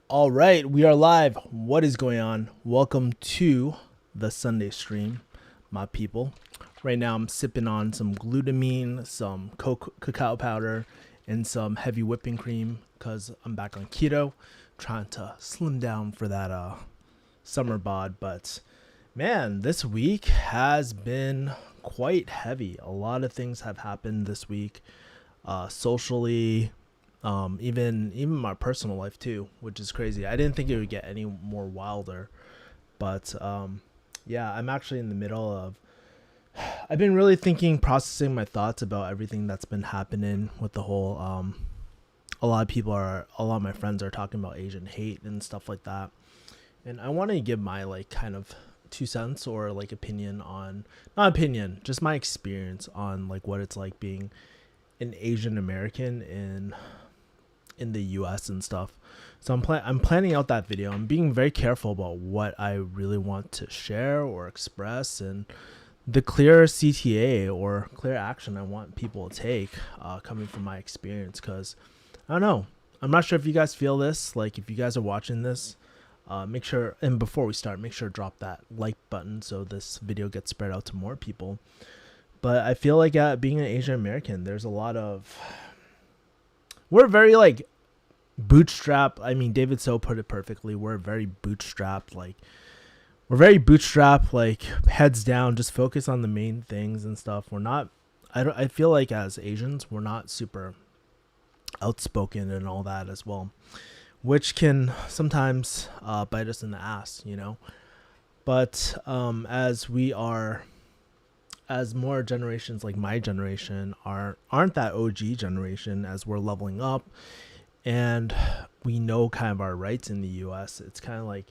All right, we are live. What is going on? Welcome to the Sunday stream, my people. Right now, I'm sipping on some glutamine, some cacao powder, and some heavy whipping cream because I'm back on keto, trying to slim down for that summer bod. But man, this week has been quite heavy. A lot of things have happened this week, socially, even my personal life too, which is crazy. I didn't think it would get any more wilder, but yeah, I'm actually in the middle of. I've been really processing my thoughts about everything that's been happening with the whole. A lot of my friends are talking about Asian hate and stuff like that, and I want to give my like kind of 2 cents or like opinion on, not opinion, just my experience on like what it's like being an Asian American in the US and stuff. So I'm planning out that video. I'm being very careful about what I really want to share or express and the clear CTA or clear action I want people to take coming from my experience, because I don't know. I'm not sure if you guys feel this. Like if you guys are watching this, make sure, and before we start, make sure to drop that like button so this video gets spread out to more people. But I feel like being an Asian American, there's a lot of, we're very like bootstrap. I mean, David So put it perfectly. We're very bootstrapped. Like we're very bootstrapped. Like heads down, just focus on the main things and stuff. We're not. I feel like as Asians, we're not super outspoken and all that as well, which can sometimes bite us in the ass, you know. But as more generations like my generation aren't that OG generation, as we're leveling up and we know kind of our rights in the US, it's kind of like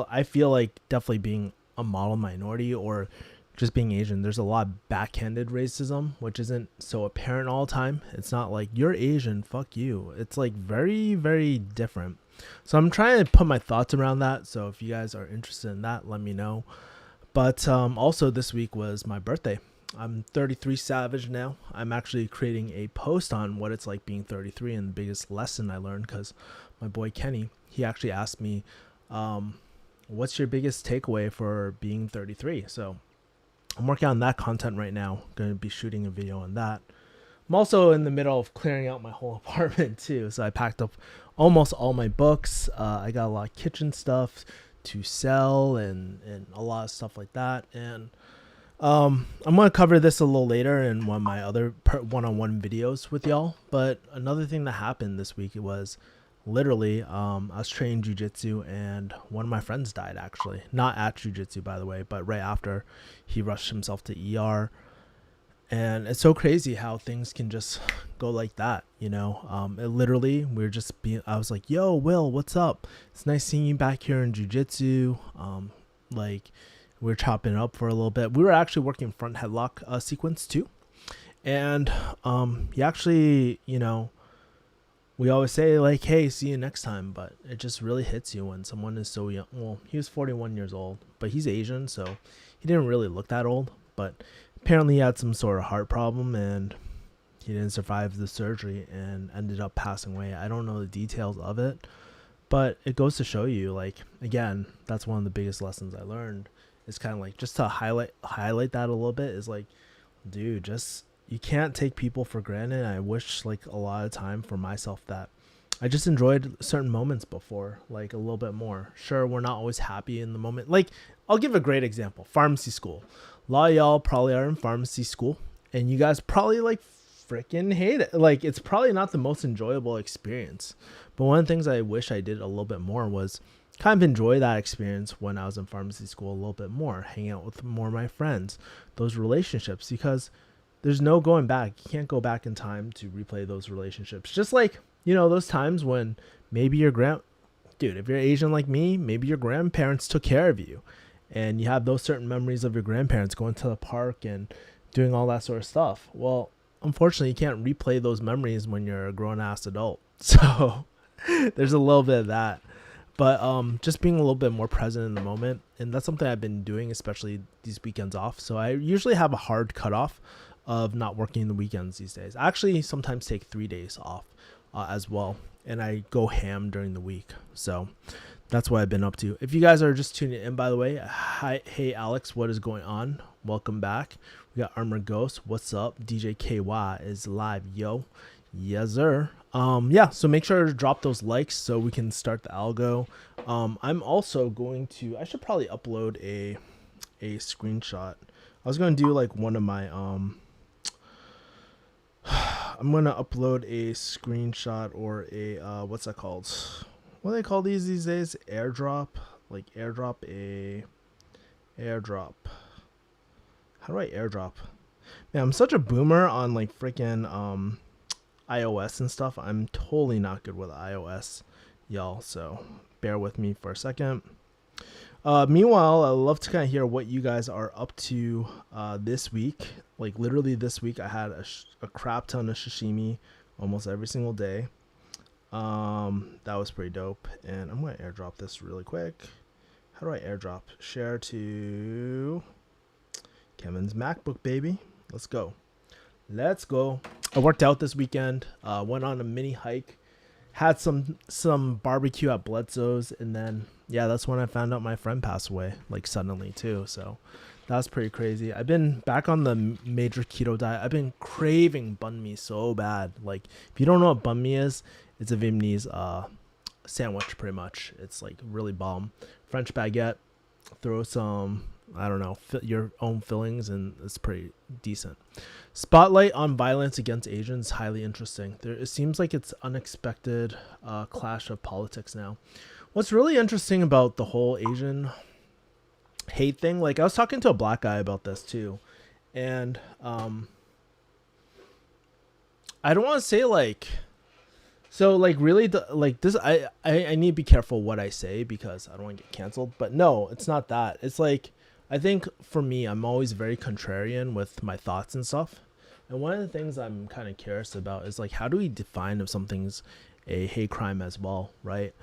I feel like definitely being a model minority or just being Asian, there's a lot of backhanded racism, which isn't so apparent all the time. It's not like you're Asian, fuck you. It's like very, very different. So I'm trying to put my thoughts around that. So if you guys are interested in that, let me know. But also this week was my birthday. I'm 33 Savage now. I'm actually creating a post on what it's like being 33 and the biggest lesson I learned, because my boy Kenny, he actually asked me, what's your biggest takeaway for being 33? So I'm working on that content right now. Going to be shooting a video on that. I'm also in the middle of clearing out my whole apartment too. So I packed up almost all my books. I got a lot of kitchen stuff to sell and a lot of stuff like that. And I'm going to cover this a little later in one of my other one-on-one videos with y'all. But another thing that happened this week, it was literally, I was training jiu-jitsu and one of my friends died, actually. Not at jiu-jitsu, by the way, but right after he rushed himself to ER. And it's so crazy how things can just go like that, you know. It literally, I was like, yo, Will, what's up? It's nice seeing you back here in jiu-jitsu. Like, we were chopping it up for a little bit. We were actually working front headlock sequence too. And he actually, you know, we always say like, hey, see you next time. But it just really hits you when someone is so young. Well, he was 41 years old, but he's Asian, so he didn't really look that old. But apparently he had some sort of heart problem and he didn't survive the surgery and ended up passing away. I don't know the details of it, but it goes to show you, like, again, that's one of the biggest lessons I learned. It's kind of like, just to highlight that a little bit, is like, dude, just, you can't take people for granted. I wish like a lot of time for myself that I just enjoyed certain moments before, like a little bit more. Sure, we're not always happy in the moment. Like, I'll give a great example. Pharmacy school. A lot of y'all probably are in pharmacy school and you guys probably like freaking hate it. Like, it's probably not the most enjoyable experience. But one of the things I wish I did a little bit more was kind of enjoy that experience when I was in pharmacy school a little bit more, hang out with more of my friends, those relationships, because there's no going back. You can't go back in time to replay those relationships. Just like, you know, those times when maybe dude, if you're Asian like me, maybe your grandparents took care of you and you have those certain memories of your grandparents going to the park and doing all that sort of stuff. Well, unfortunately, you can't replay those memories when you're a grown-ass adult. So there's a little bit of that. But just being a little bit more present in the moment. And that's something I've been doing, especially these weekends off. So I usually have a hard cutoff of not working the weekends these days. I actually sometimes take 3 days off as well. And I go ham during the week. So that's what I've been up to. If you guys are just tuning in, by the way, hi, hey Alex, what is going on? Welcome back. We got Armor Ghost. What's up? DJ KY is live, yo. Yes, sir. Yeah, so make sure to drop those likes so we can start the algo. I'm also going to, I should probably upload a screenshot. I was going to do like one of my, I'm going to upload a screenshot or a, what's that called? What do they call these days? Airdrop? Like airdrop airdrop. How do I airdrop? Man, I'm such a boomer on like freaking, iOS and stuff. I'm totally not good with iOS, y'all, so bear with me for a second. Meanwhile, I'd love to kind of hear what you guys are up to this week. Like literally this week I had a crap ton of sashimi almost every single day. That was pretty dope, and I'm gonna airdrop this really quick. How do I airdrop? Share to Kevin's MacBook, baby. Let's go. I worked out this weekend, went on a mini hike, had some barbecue at Bledsoe's, and then yeah, that's when I found out my friend passed away, like suddenly too. So that was pretty crazy. I've been back on the major keto diet. I've been craving banh mi so bad. Like if you don't know what banh mi is, it's a Vietnamese sandwich pretty much. It's like really bomb. French baguette, throw some, I don't know, your own fillings, and it's pretty decent. Spotlight on violence against Asians, highly interesting. It seems like it's unexpected clash of politics now. What's really interesting about the whole Asian hate thing, like I was talking to a black guy about this too, and I don't want to say like, so like really like this, I need to be careful what I say because I don't want to get canceled, but no, it's not that. It's like, I think for me, I'm always very contrarian with my thoughts and stuff. And one of the things I'm kind of curious about is like, how do we define if something's a hate crime as well, right?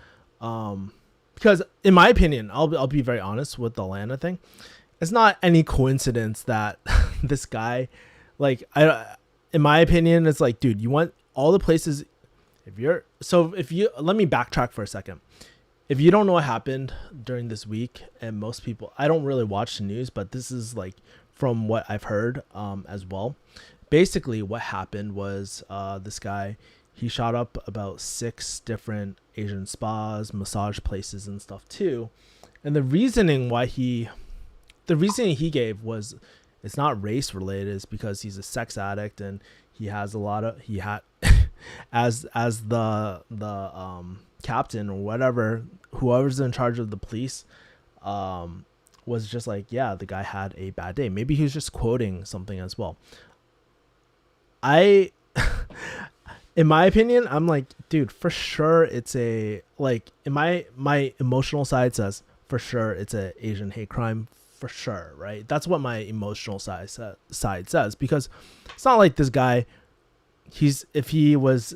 Because in my opinion, I'll be very honest with the Lana thing. It's not any coincidence that this guy, like, in my opinion, it's like, dude, you want all the places. Let me backtrack for a second. If you don't know what happened during this week, and most people, I don't really watch the news, but this is like from what I've heard as well. Basically, what happened was this guy, he shot up about 6 different Asian spas, massage places, and stuff too. And the reasoning he gave was it's not race related. It's because he's a sex addict and he has as the captain or whatever, whoever's in charge of the police, was just like, yeah, the guy had a bad day. Maybe he was just quoting something as well. In my opinion, I'm like, dude, for sure it's a, like, in my emotional side says for sure it's a Asian hate crime, for sure, right? That's what my emotional side says, because it's not like this guy, if he was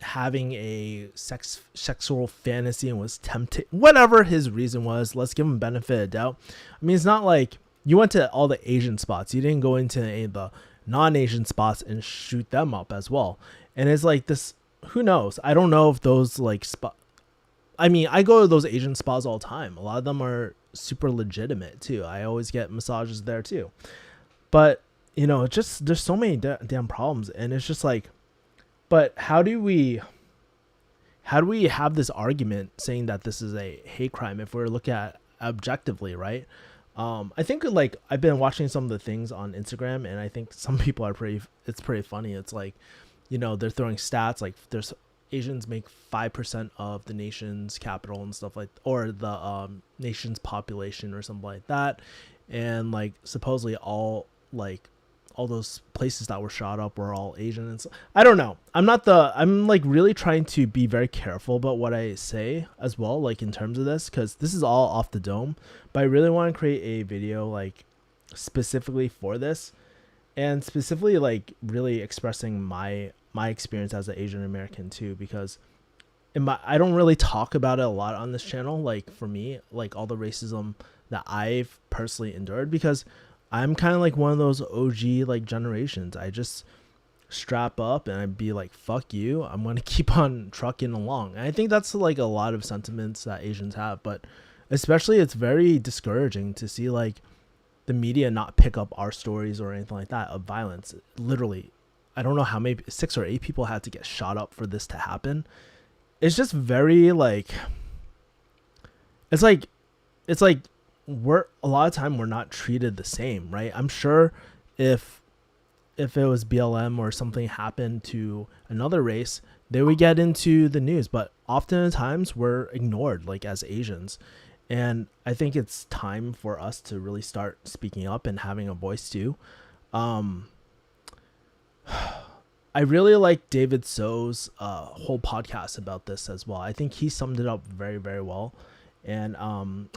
having a sexual fantasy and was tempted, whatever his reason was, let's give him benefit of doubt. I mean, it's not like you went to all the Asian spots, you didn't go into any of the non-Asian spots and shoot them up as well. And it's like this, who knows? I don't know if those like I mean, I go to those Asian spas all the time. A lot of them are super legitimate too. I always get massages there too. But you know, just there's so many damn problems, and it's just like, but how do we have this argument saying that this is a hate crime if we're looking at objectively, right? I think like I've been watching some of the things on Instagram, and I think some people it's pretty funny. It's like, you know, they're throwing stats like there's Asians make 5% of the nation's capital and stuff like, or the nation's population or something like that, and like supposedly all those places that were shot up were all Asian. And so, I don't know. I'm like really trying to be very careful about what I say as well, like in terms of this, because this is all off the dome. But I really want to create a video like specifically for this, and specifically like really expressing my experience as an Asian American too, because I don't really talk about it a lot on this channel. Like for me, like all the racism that I've personally endured, because I'm kind of like one of those OG like generations. strap up and I'd be like, fuck you, I'm gonna keep on trucking along. And I think that's like a lot of sentiments that Asians have, but especially it's very discouraging to see like the media not pick up our stories or anything like that of violence. Literally, I don't know how many, 6 or 8 people had to get shot up for this to happen. It's just very like, it's like we're a lot of time we're not treated the same, right? I'm sure if it was BLM or something happened to another race, they would get into the news, but oftentimes we're ignored, like as Asians. And I think it's time for us to really start speaking up and having a voice too. I really like David So's whole podcast about this as well. I think he summed it up very, very well. And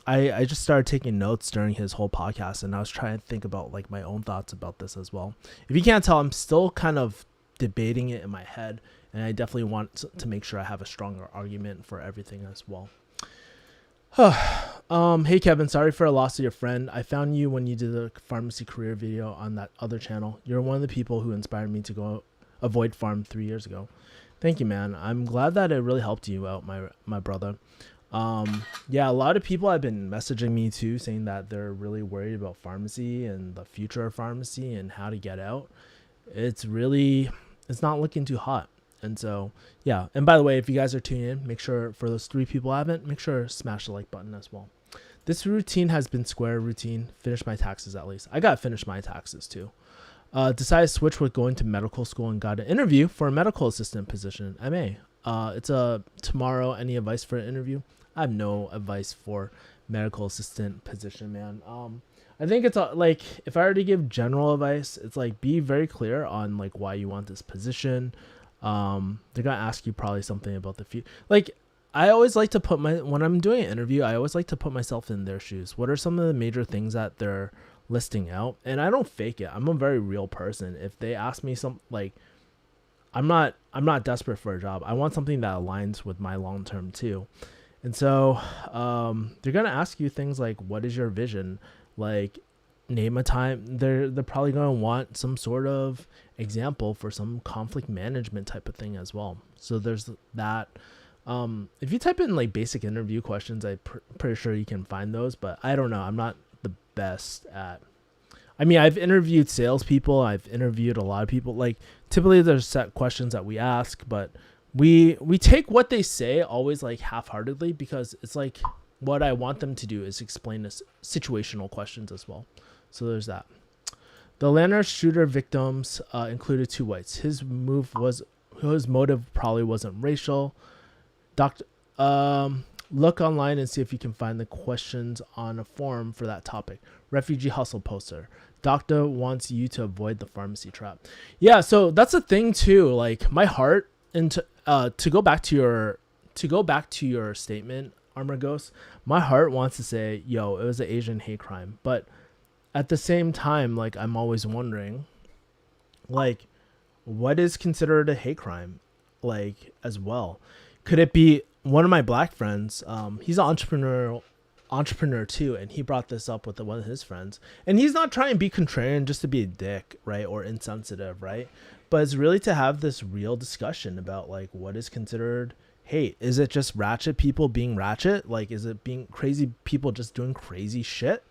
I just started taking notes during his whole podcast, and I was trying to think about like my own thoughts about this as well. If you can't tell, I'm still kind of debating it in my head, and I definitely want to make sure I have a stronger argument for everything as well. Hey Kevin, sorry for the loss of your friend. I found you when you did the pharmacy career video on that other channel. You're one of the people who inspired me to go avoid farm 3 years ago. Thank you, man. I'm glad that it really helped you out, my brother. Yeah, a lot of people have been messaging me too, saying that they're really worried about pharmacy and the future of pharmacy and how to get out. It's not looking too hot. And so, yeah. And by the way, if you guys are tuning in, make sure for those 3 people I haven't, make sure to smash the like button as well. This routine has been square routine. Finish my taxes at least. I got to finish my taxes too. Decided to switch with going to medical school and got an interview for a medical assistant position, MA. It's tomorrow. Any advice for an interview? I have no advice for medical assistant position, man. I think it's like, if I were to give general advice, it's like, be very clear on like why you want this position. They're gonna ask you probably something about the future. Like, I always like to when I'm doing an interview, I always like to put myself in their shoes. What are some of the major things that they're listing out? And I don't fake it. I'm a very real person. If they ask me like, I'm not desperate for a job. I want something that aligns with my long term too. And so they're gonna ask you things like, what is your vision? Like, name a time. They're probably gonna want some sort of example for some conflict management type of thing as well. So there's that. If you type in like basic interview questions, I'm pretty sure you can find those, but I don't know. I'm not the best at. I mean, I've interviewed salespeople. I've interviewed a lot of people. Like, typically there's set questions that we ask, but we take what they say always like half-heartedly, because it's like what I want them to do is explain this situational questions as well. So there's that. The Atlanta shooter victims included 2 whites. His motive probably wasn't racial. Look online and see if you can find the questions on a forum for that topic. Refugee hustle poster. Doctor wants you to avoid the pharmacy trap. Yeah, so that's a thing too. Like, my heart, and to go back to your statement, Armor Ghost, my heart wants to say, yo, it was an Asian hate crime. But at the same time, like, I'm always wondering, like, what is considered a hate crime, like, as well? Could it be one of my black friends? He's an entrepreneur too, and he brought this up with one of his friends, and he's not trying to be contrarian just to be a dick, right, or insensitive, right? But it's really to have this real discussion about like what is considered hate. Is it just ratchet people being ratchet? Like, is it being crazy people just doing crazy shit?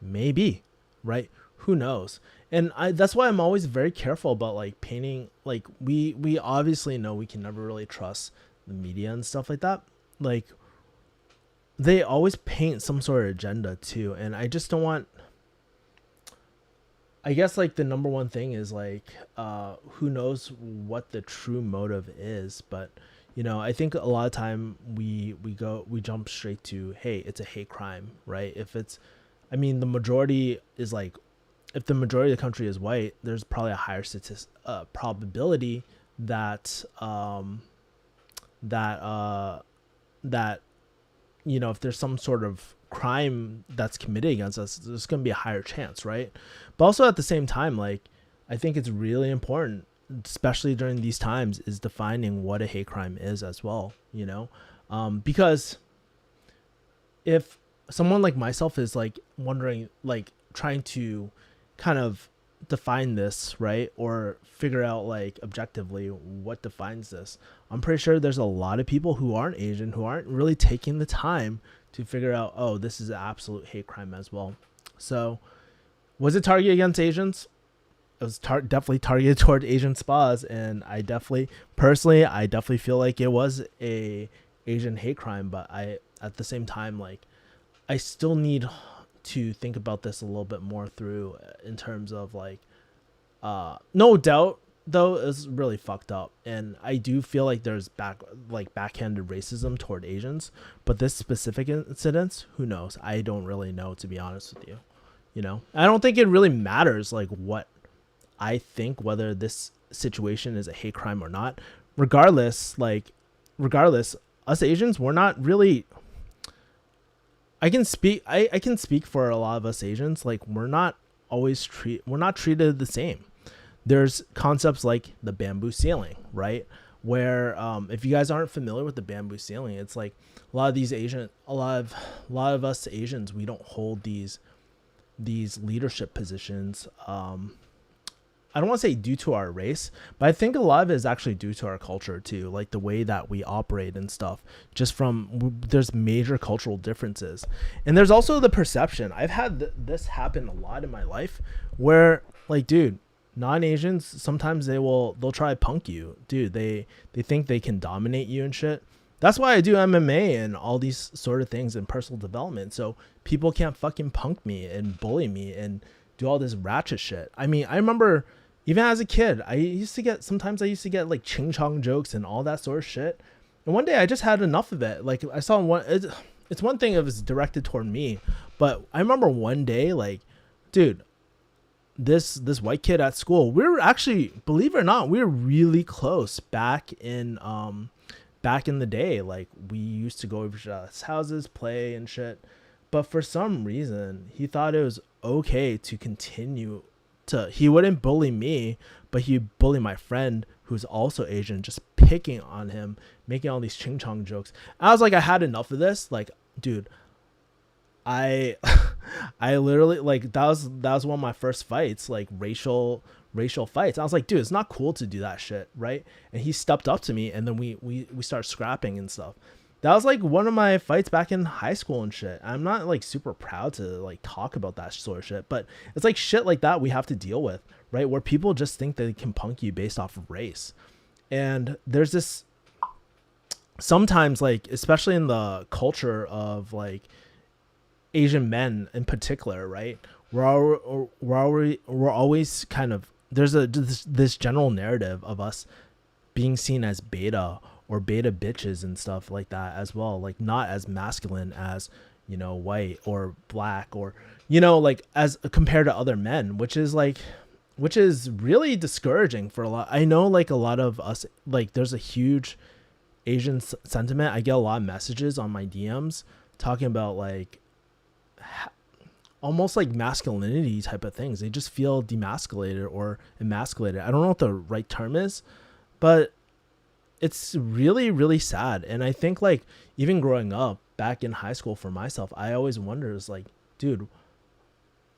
Maybe, right? Who knows? And that's why I'm always very careful about like painting, like we obviously know we can never really trust the media and stuff like that. Like, they always paint some sort of agenda too, and I just don't want. I guess like the number one thing is like, who knows what the true motive is, but you know, I think a lot of time we jump straight to, hey, it's a hate crime, right? If it's, I mean, the majority is like, if the majority of the country is white, there's probably a higher probability that that you know, if there's some sort of crime that's committed against us, there's going to be a higher chance, right? But also at the same time, like, I think it's really important, especially during these times, is defining what a hate crime is as well, you know? Because if someone like myself is like wondering, like trying to kind of define this, right? Or figure out like objectively what defines this. I'm pretty sure there's a lot of people who aren't Asian who aren't really taking the time to figure out, oh, this is an absolute hate crime as well. So was it targeted against Asians? It was definitely targeted toward Asian spas, and I definitely feel like it was a Asian hate crime, but at the same time, like, I still need to think about this a little bit more through in terms of like, no doubt though is really fucked up, and I do feel like there's backhanded racism toward Asians, but this specific incident, who knows? I don't really know, to be honest with you. You know, I don't think it really matters like what I think, whether this situation is a hate crime or not. Regardless, us Asians, we're not really. I can speak for a lot of us Asians. Like, we're not treated the same. There's concepts like the bamboo ceiling, right? Where if you guys aren't familiar with the bamboo ceiling, it's like a lot of us Asians, we don't hold these leadership positions. I don't want to say due to our race, but I think a lot of it is actually due to our culture too, like the way that we operate and stuff. There's major cultural differences, and there's also the perception. I've had this happen a lot in my life, where like, dude, non-Asians sometimes they'll try to punk you, dude. They think they can dominate you and shit. That's why I do MMA and all these sort of things in personal development, so people can't fucking punk me and bully me and do all this ratchet shit. I mean, I remember even as a kid, I used to get like ching chong jokes and all that sort of shit. And one day I just had enough of it. Like, I saw it's one thing if it's directed toward me, but I remember one day, like, dude, this white kid at school, we were actually, believe it or not, we were really close back in the day. Like, we used to go over to his houses, play and shit. But for some reason, he thought it was okay to continue he wouldn't bully me, but he'd bully my friend who's also Asian, just picking on him, making all these ching chong jokes. I was like, I had enough of this. Like, dude, I literally, like, that was one of my first fights, like racial fights. I was like, dude, it's not cool to do that shit, right? And he stepped up to me, and then we started scrapping and stuff. That was like one of my fights back in high school and shit. I'm not like super proud to like talk about that sort of shit, but it's like shit like that we have to deal with, right? Where people just think they can punk you based off of race. And there's this sometimes, like, especially in the culture of like Asian men in particular, right? We're always kind of, there's this general narrative of us being seen as beta or beta bitches and stuff like that as well, like not as masculine as, you know, white or black, or, you know, like as compared to other men, which is really discouraging for a lot. I know, like, a lot of us, like, there's a huge Asian sentiment. I get a lot of messages on my DMs talking about like almost like masculinity type of things. They just feel demasculated or emasculated. I don't know what the right term is, but it's really, really sad. And I think, like, even growing up back in high school for myself, I always wondered, is like, dude,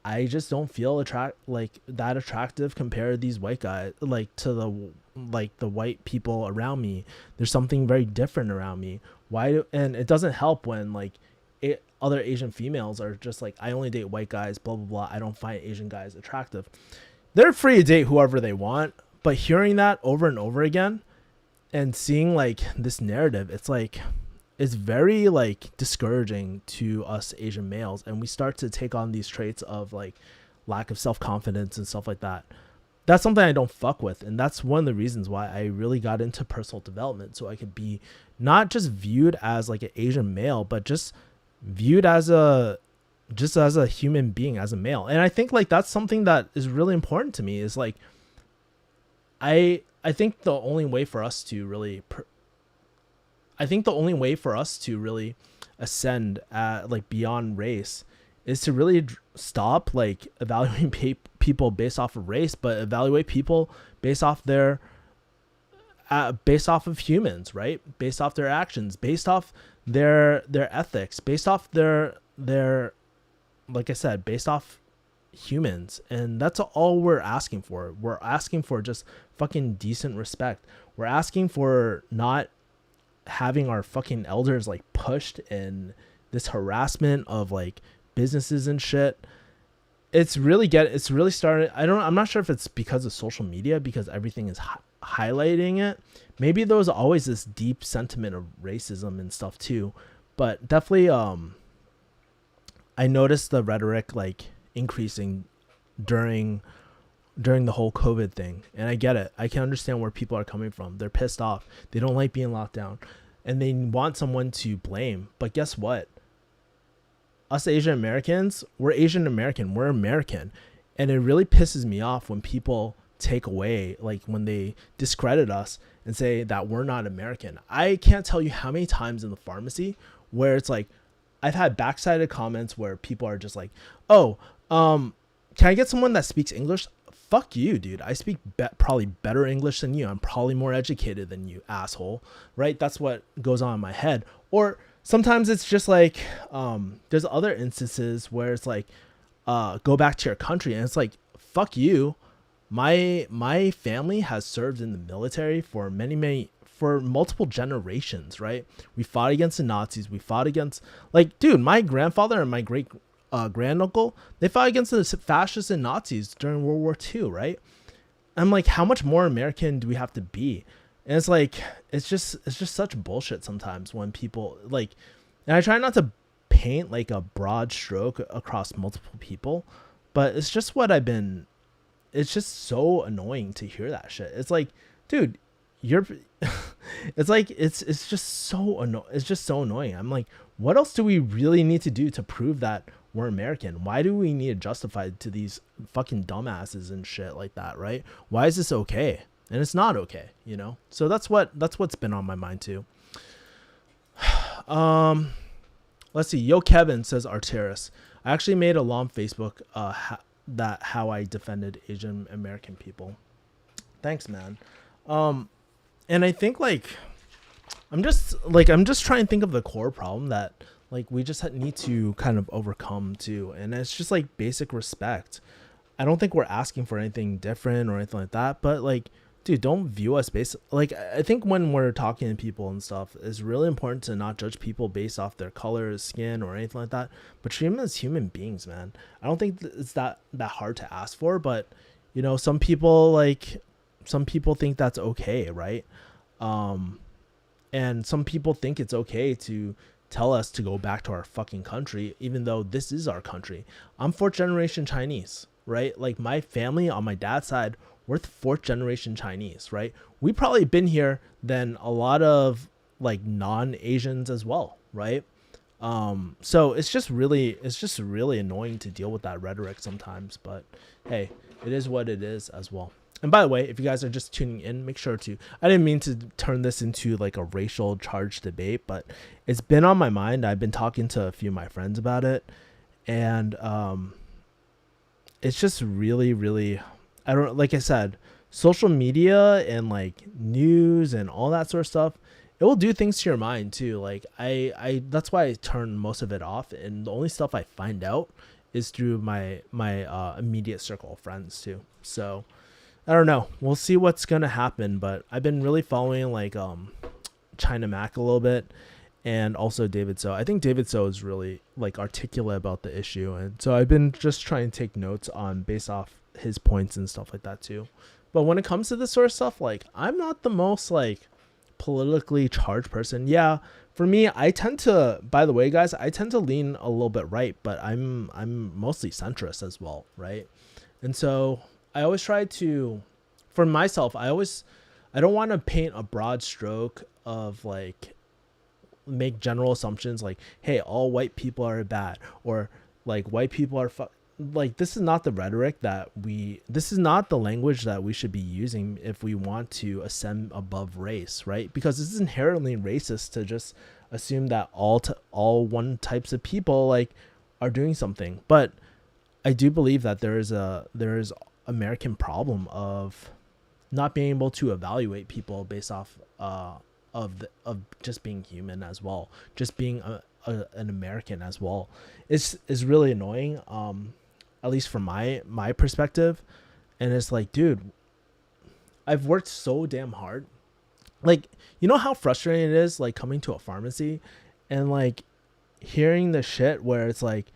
I just don't feel that attractive compared to these white guys, like to the white people around me. There's something very different around me. And it doesn't help when like other Asian females are just like, I only date white guys, blah, blah, blah. I don't find Asian guys attractive. They're free to date whoever they want. But hearing that over and over again, and seeing like this narrative, it's like, it's very like discouraging to us Asian males, and we start to take on these traits of like lack of self-confidence and stuff like that. That's something I don't fuck with, and that's one of the reasons why I really got into personal development, so I could be not just viewed as like an Asian male, but just viewed as a human being, as a male. And I think like that's something that is really important to me, is like I think the only way for us to really ascend at like beyond race is to really stop like evaluating people based off of race, but evaluate people based off based off of humans, right? Based off their actions, based off their ethics, based off their like I said, based off humans, and that's all we're asking for. We're asking for just fucking decent respect. We're asking for not having our fucking elders like pushed in this harassment of like businesses and shit. It's really started. I'm not sure if it's because of social media, because everything is highlighting it. Maybe there was always this deep sentiment of racism and stuff too, but definitely I noticed the rhetoric like increasing during the whole COVID thing. And I get it. I can understand where people are coming from. They're pissed off. They don't like being locked down and they want someone to blame. But guess what? Us Asian Americans, we're Asian American. We're American. And it really pisses me off when people take away, like when they discredit us and say that we're not American. I can't tell you how many times in the pharmacy where it's like, I've had backsided comments where people are just like, oh, can I get someone that speaks English? Fuck you, dude. I speak probably better English than you. I'm probably more educated than you, asshole. Right? That's what goes on in my head. Or sometimes it's just like, there's other instances where it's like, go back to your country. And it's like, fuck you. My family has served in the military for for multiple generations, right? We fought against the Nazis. We fought against, like, dude, my grandfather and my great granduncle, they fought against the fascists and Nazis during World War II, right? I'm like, how much more American do we have to be? And it's like, it's just such bullshit sometimes when people like, and I try not to paint like a broad stroke across multiple people, but it's just it's just so annoying to hear that shit. It's like, dude, it's like, it's just so annoying. I'm like, what else do we really need to do to prove that we're American? Why do we need to justify to these fucking dumbasses and shit like that, right? Why is this okay? And it's not okay, you know? So that's what's been on my mind too. Let's see. Yo Kevin says Arteris. I actually made a long Facebook how I defended Asian American people. Thanks, man. And I think like I'm just trying to think of the core problem that like we just need to kind of overcome too, and it's just like basic respect. I don't think we're asking for anything different or anything like that, but like, dude, don't view us based, like, I think when we're talking to people and stuff, it's really important to not judge people based off their color, skin, or anything like that, but treat them as human beings, man. I don't think it's that hard to ask for, but you know, some people think that's okay, right? And some people think it's okay to tell us to go back to our fucking country, even though this is our country. I'm 4th generation Chinese, right? Like my family on my dad's side, we're 4th generation Chinese, right? We probably been here than a lot of like non-Asians as well, right? So it's just really annoying to deal with that rhetoric sometimes, but hey, it is what it is as well. And by the way, if you guys are just tuning in, make sure to, I didn't mean to turn this into like a racial charged debate, but it's been on my mind. I've been talking to a few of my friends about it, and it's just really, I don't, like I said, social media and like news and all that sort of stuff, it will do things to your mind too. Like I that's why I turn most of it off, and the only stuff I find out is through my immediate circle of friends too. So I don't know. We'll see what's gonna happen, but I've been really following like China Mac a little bit, and also David So. I think David So is really like articulate about the issue, and so I've been just trying to take notes on based off his points and stuff like that too. But when it comes to this sort of stuff, like I'm not the most like politically charged person. Yeah, for me, I tend to, by the way, guys, I tend to lean a little bit right, but I'm mostly centrist as well, right? And so I always try to, for myself, I don't want to paint a broad stroke of like make general assumptions like, hey, all white people are bad, or like white people are like, this is not the rhetoric this is not the language that we should be using if we want to ascend above race, right? Because this is inherently racist to just assume that all one types of people like are doing something. But I do believe that there is American problem of not being able to evaluate people based off of just being human as well, just being an American as well. It's really annoying. at least from my perspective. And it's like, dude, I've worked so damn hard. Like, you know how frustrating it is, like, coming to a pharmacy and, like, hearing the shit where it's like,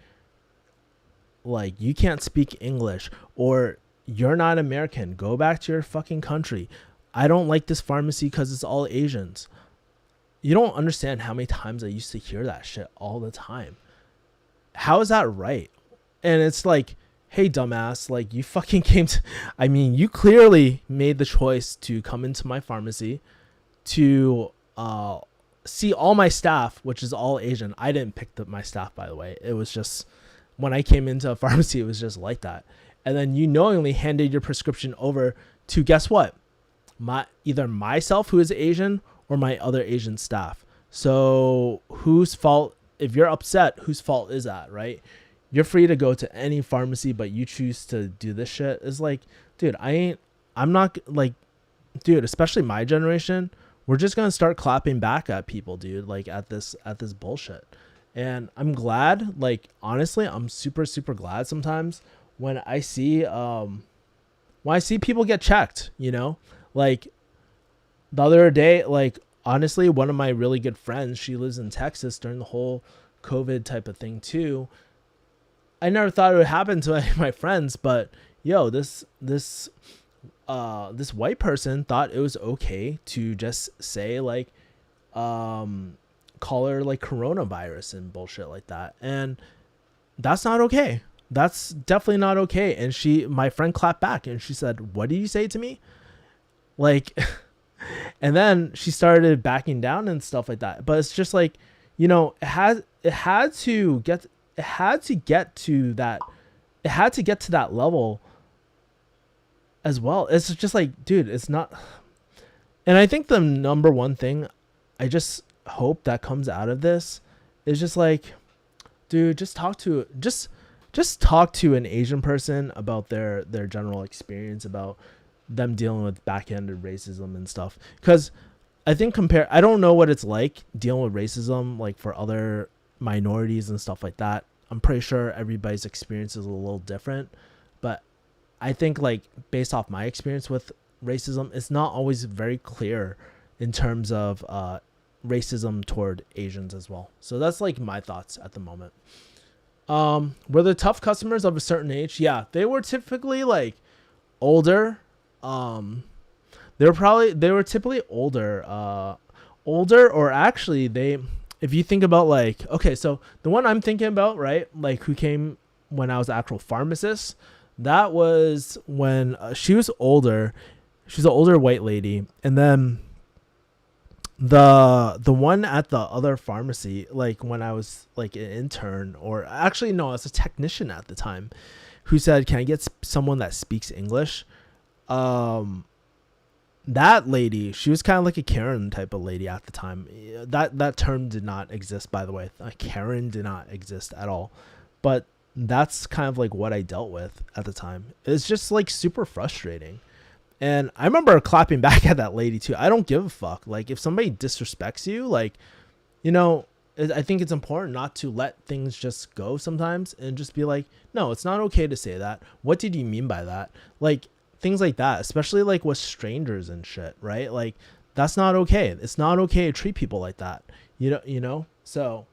you can't speak English, or you're not American, go back to your fucking country. I don't like this pharmacy because it's all Asians. You don't understand how many times I used to hear that shit all the time. How is that right? And it's like, hey, dumbass, like, you fucking came to, I mean, you clearly made the choice to come into my pharmacy to see all my staff, which is all Asian. I didn't pick my staff, by the way. It was just, when I came into a pharmacy, it was just like that. And then you knowingly handed your prescription over to, guess what? Either myself, who is Asian, or my other Asian staff. So whose fault, if you're upset, whose fault is that, right? You're free to go to any pharmacy, but you choose to do this shit. It's like, dude, I'm not, like, dude, especially my generation, we're just going to start clapping back at people, dude, like, at this bullshit. And I'm glad, like, honestly, I'm super, super glad sometimes when I see people get checked, you know, like, the other day, like, honestly, one of my really good friends, she lives in Texas during the whole COVID type of thing too. I never thought it would happen to my friends, but yo, this white person thought it was okay to just say, like, call her, like, coronavirus and bullshit like that. And that's not okay. That's definitely not okay. And my friend clapped back and she said, "What did you say to me?" Like, and then she started backing down and stuff like that. But it's just like, you know, it had to get to that level as well. It's just like, dude, it's not. And I think the number one thing I just hope that comes out of this is just like, dude, just talk to an Asian person about their general experience about them dealing with backhanded racism and stuff. Because I think I don't know what it's like dealing with racism, like, for other minorities and stuff like that. I'm pretty sure everybody's experience is a little different, but I think, like, based off my experience with racism, it's not always very clear in terms of racism toward Asians as well. So that's, like, my thoughts at the moment. Were the tough customers of a certain age? Yeah, they were typically, like, older. They were typically older, or actually if you think about, like, okay, so the one I'm thinking about, right, like, who came when I was an actual pharmacist, that was when she was older. She's an older white lady. And then the one at the other pharmacy, like, when I was, like, an intern, or actually, no, I was a technician at the time, who said, "Can I get someone that speaks English?" That lady, she was kind of like a Karen type of lady at the time. That term did not exist, by the way. Karen did not exist at all. But that's kind of like what I dealt with at the time. It's just, like, super frustrating. And I remember clapping back at that lady too. I don't give a fuck. Like, if somebody disrespects you, like, you know, I think it's important not to let things just go sometimes and just be like, no, it's not okay to say that. What did you mean by that? Like, things like that, especially, like, with strangers and shit, right? Like, that's not okay. It's not okay to treat people like that, you know? So,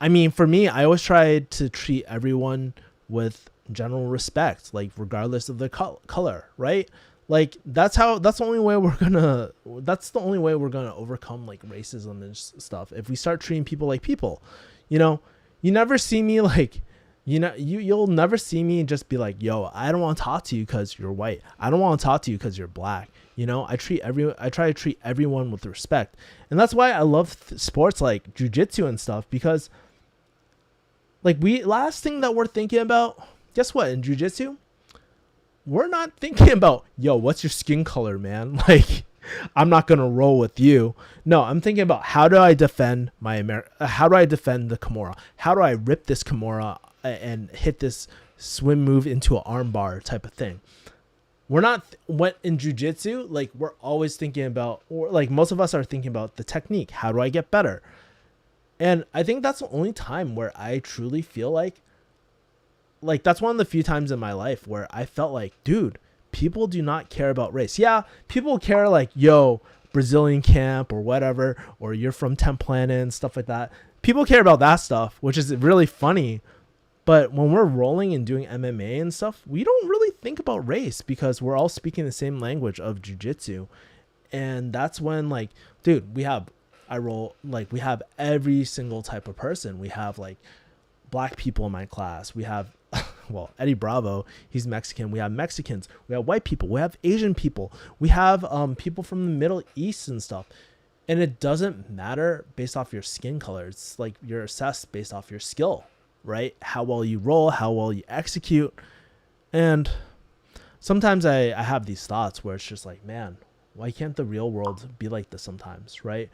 I mean, for me, I always try to treat everyone with general respect, like, regardless of their color, right? Like, that's the only way we're gonna overcome, like, racism and stuff. If we start treating people like people, you know, you never see me, like, you know, you'll never see me just be like, yo, I don't want to talk to you because you're white. I don't want to talk to you because you're black. You know, I try to treat everyone with respect. And that's why I love sports like jiu-jitsu and stuff, because, like, last thing that we're thinking about, guess what, in jiu-jitsu, we're not thinking about, yo, what's your skin color, man? Like, I'm not going to roll with you. No, I'm thinking about, how do I defend how do I defend the Kimura? How do I rip this Kimura and hit this swim move into an arm bar type of thing? We're not, in jiu-jitsu, like, we're always thinking about, or, like, most of us are thinking about the technique. How do I get better? And I think that's the only time where I truly feel like like that's one of the few times in my life where I felt like, dude, people do not care about race. Yeah, people care like, yo, Brazilian camp or whatever, or you're from 10th Planet and stuff like that. People care about that stuff, which is really funny. But when we're rolling and doing MMA and stuff, we don't really think about race because we're all speaking the same language of jiu-jitsu. And that's when, like, dude, we have every single type of person. We have like black people in my class. We have, well, Eddie Bravo, he's Mexican. We have Mexicans. We have white people. We have Asian people. We have people from the Middle East and stuff. And it doesn't matter based off your skin color. It's like you're assessed based off your skill, right? How well you roll, how well you execute. And sometimes I have these thoughts where it's just like, man, why can't the real world be like this sometimes, right?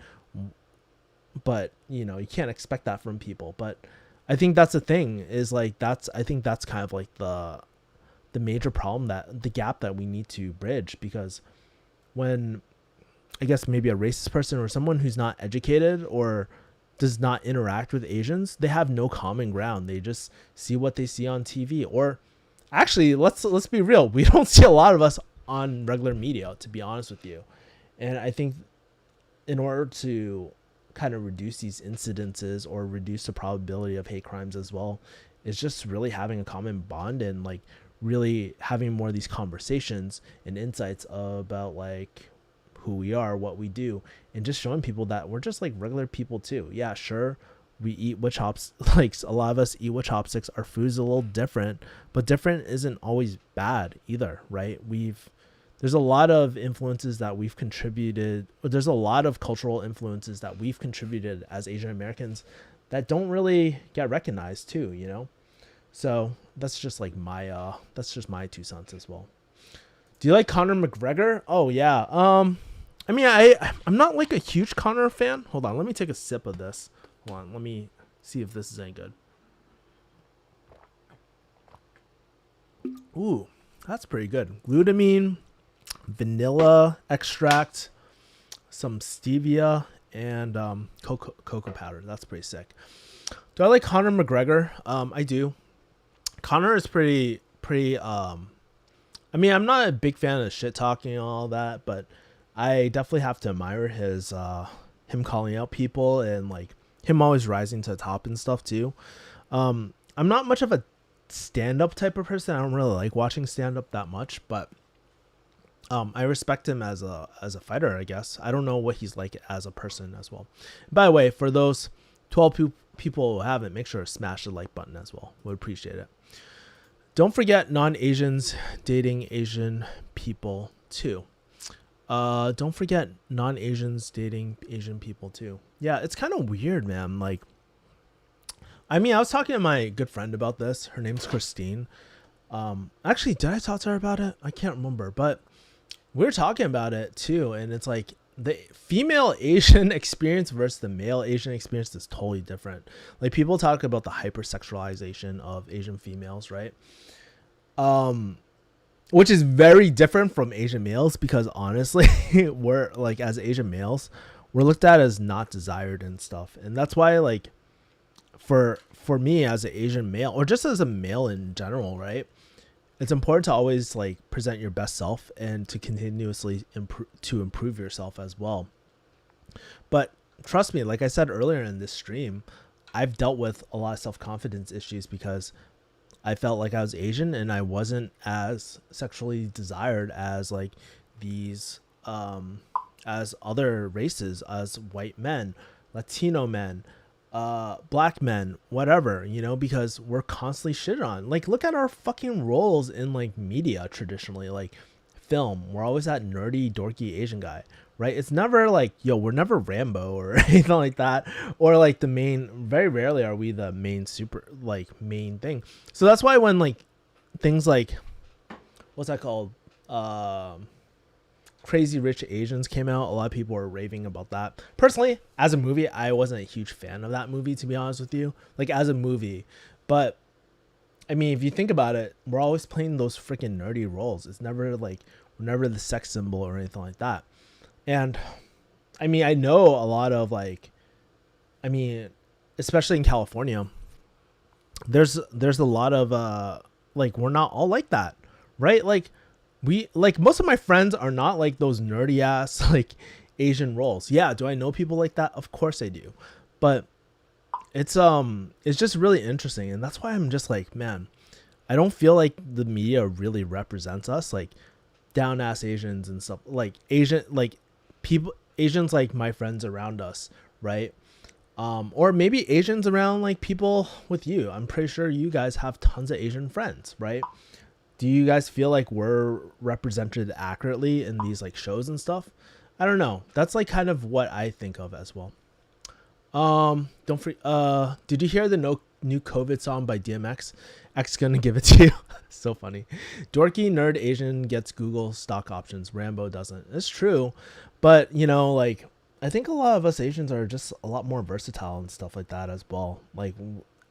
But, you know, you can't expect that from people. But I think that's the thing is like, I think that's kind of like the major problem, that the gap that we need to bridge, because when I guess maybe a racist person or someone who's not educated or does not interact with Asians, they have no common ground. They just see what they see on TV. Or actually, let's be real. We don't see a lot of us on regular media, to be honest with you. And I think in order to kind of reduce these incidences or reduce the probability of hate crimes as well, is just really having a common bond and like really having more of these conversations and insights about like who we are, what we do, and just showing people that we're just like regular people too. Yeah, sure, we eat with chopsticks. Like a lot of us eat with chopsticks. Our food's a little different, but different isn't always bad either, right? There's a lot of influences that we've contributed. There's a lot of cultural influences that we've contributed as Asian Americans that don't really get recognized too, you know? So that's just like my 2 cents as well. Do you like Conor McGregor? Oh yeah. I mean, I'm not like a huge Conor fan. Hold on, let me take a sip of this. Hold on, let me see if this is any good. Ooh, that's pretty good. Glutamine, vanilla extract, some stevia, and cocoa powder. That's pretty sick. Do I like Conor McGregor? I do. Conor is pretty. I mean, I'm not a big fan of shit talking and all that, but I definitely have to admire his him calling out people and like him always rising to the top and stuff too. I'm not much of a stand-up type of person. I don't really like watching stand-up that much, but I respect him as a fighter, I guess. I don't know what he's like as a person as well. By the way, for those 12 people who haven't, make sure to smash the like button as well. Would appreciate it. Don't forget non-Asians dating Asian people too. Don't forget non-Asians dating Asian people too. Yeah, it's kind of weird, man. Like, I mean, I was talking to my good friend about this. Her name's Christine. Actually, did I talk to her about it? I can't remember, but we were talking about it too. And it's like the female Asian experience versus the male Asian experience is totally different. Like people talk about the hypersexualization of Asian females, right? Which is very different from Asian males, because honestly, we're like, as Asian males, we're looked at as not desired and stuff. And that's why, like, for me as an Asian male, or just as a male in general, right, it's important to always like present your best self and to continuously improve yourself as well. But trust me, like I said earlier in this stream, I've dealt with a lot of self-confidence issues because I felt like I was Asian and I wasn't as sexually desired as like these as other races, as white men, Latino men, black men, whatever, you know, because we're constantly shitted on. Like, look at our fucking roles in like media traditionally, like film. We're always that nerdy, dorky Asian guy, right? It's never like, yo, we're never Rambo or anything like that, or like the main. Very rarely are we the main main thing. So that's why when like things like, what's that called, Crazy Rich Asians came out, a lot of people were raving about that. Personally, as a movie, I wasn't a huge fan of that movie, to be honest with you, like as a movie. But I mean, if you think about it, we're always playing those freaking nerdy roles. It's never like, we're never the sex symbol or anything like that. And I mean, I know a lot of like, I mean, especially in California, there's a lot of like we're not all like that, right? Like we like most of my friends are not like those nerdy ass like Asian roles. Yeah, do I know people like that? Of course I do. But it's just really interesting, and that's why I'm just like, man, I don't feel like the media really represents us, like down ass Asians and stuff, like Asian, like people, Asians like my friends around us, right? Or maybe Asians around like people with you. I'm pretty sure you guys have tons of Asian friends, right? Do you guys feel like we're represented accurately in these like shows and stuff? I don't know. That's like kind of what I think of as well. Don't free. Did you hear the new COVID song by DMX? X gonna give it to you. So funny. Dorky nerd Asian gets Google stock options. Rambo doesn't. It's true, but you know, like I think a lot of us Asians are just a lot more versatile and stuff like that as well. Like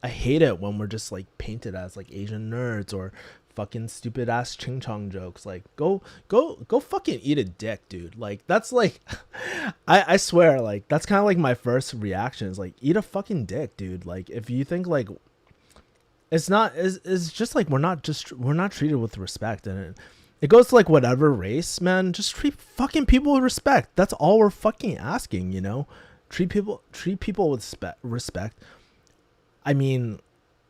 I hate it when we're just like painted as like Asian nerds or fucking stupid ass ching chong jokes. Like go fucking eat a dick, dude. Like that's like I swear, like that's kind of like my first reaction is like eat a fucking dick, dude. Like if you think like it's just like we're not treated with respect, and it goes to like whatever race, man. Just treat fucking people with respect. That's all we're fucking asking, you know. Treat people with respect. I mean,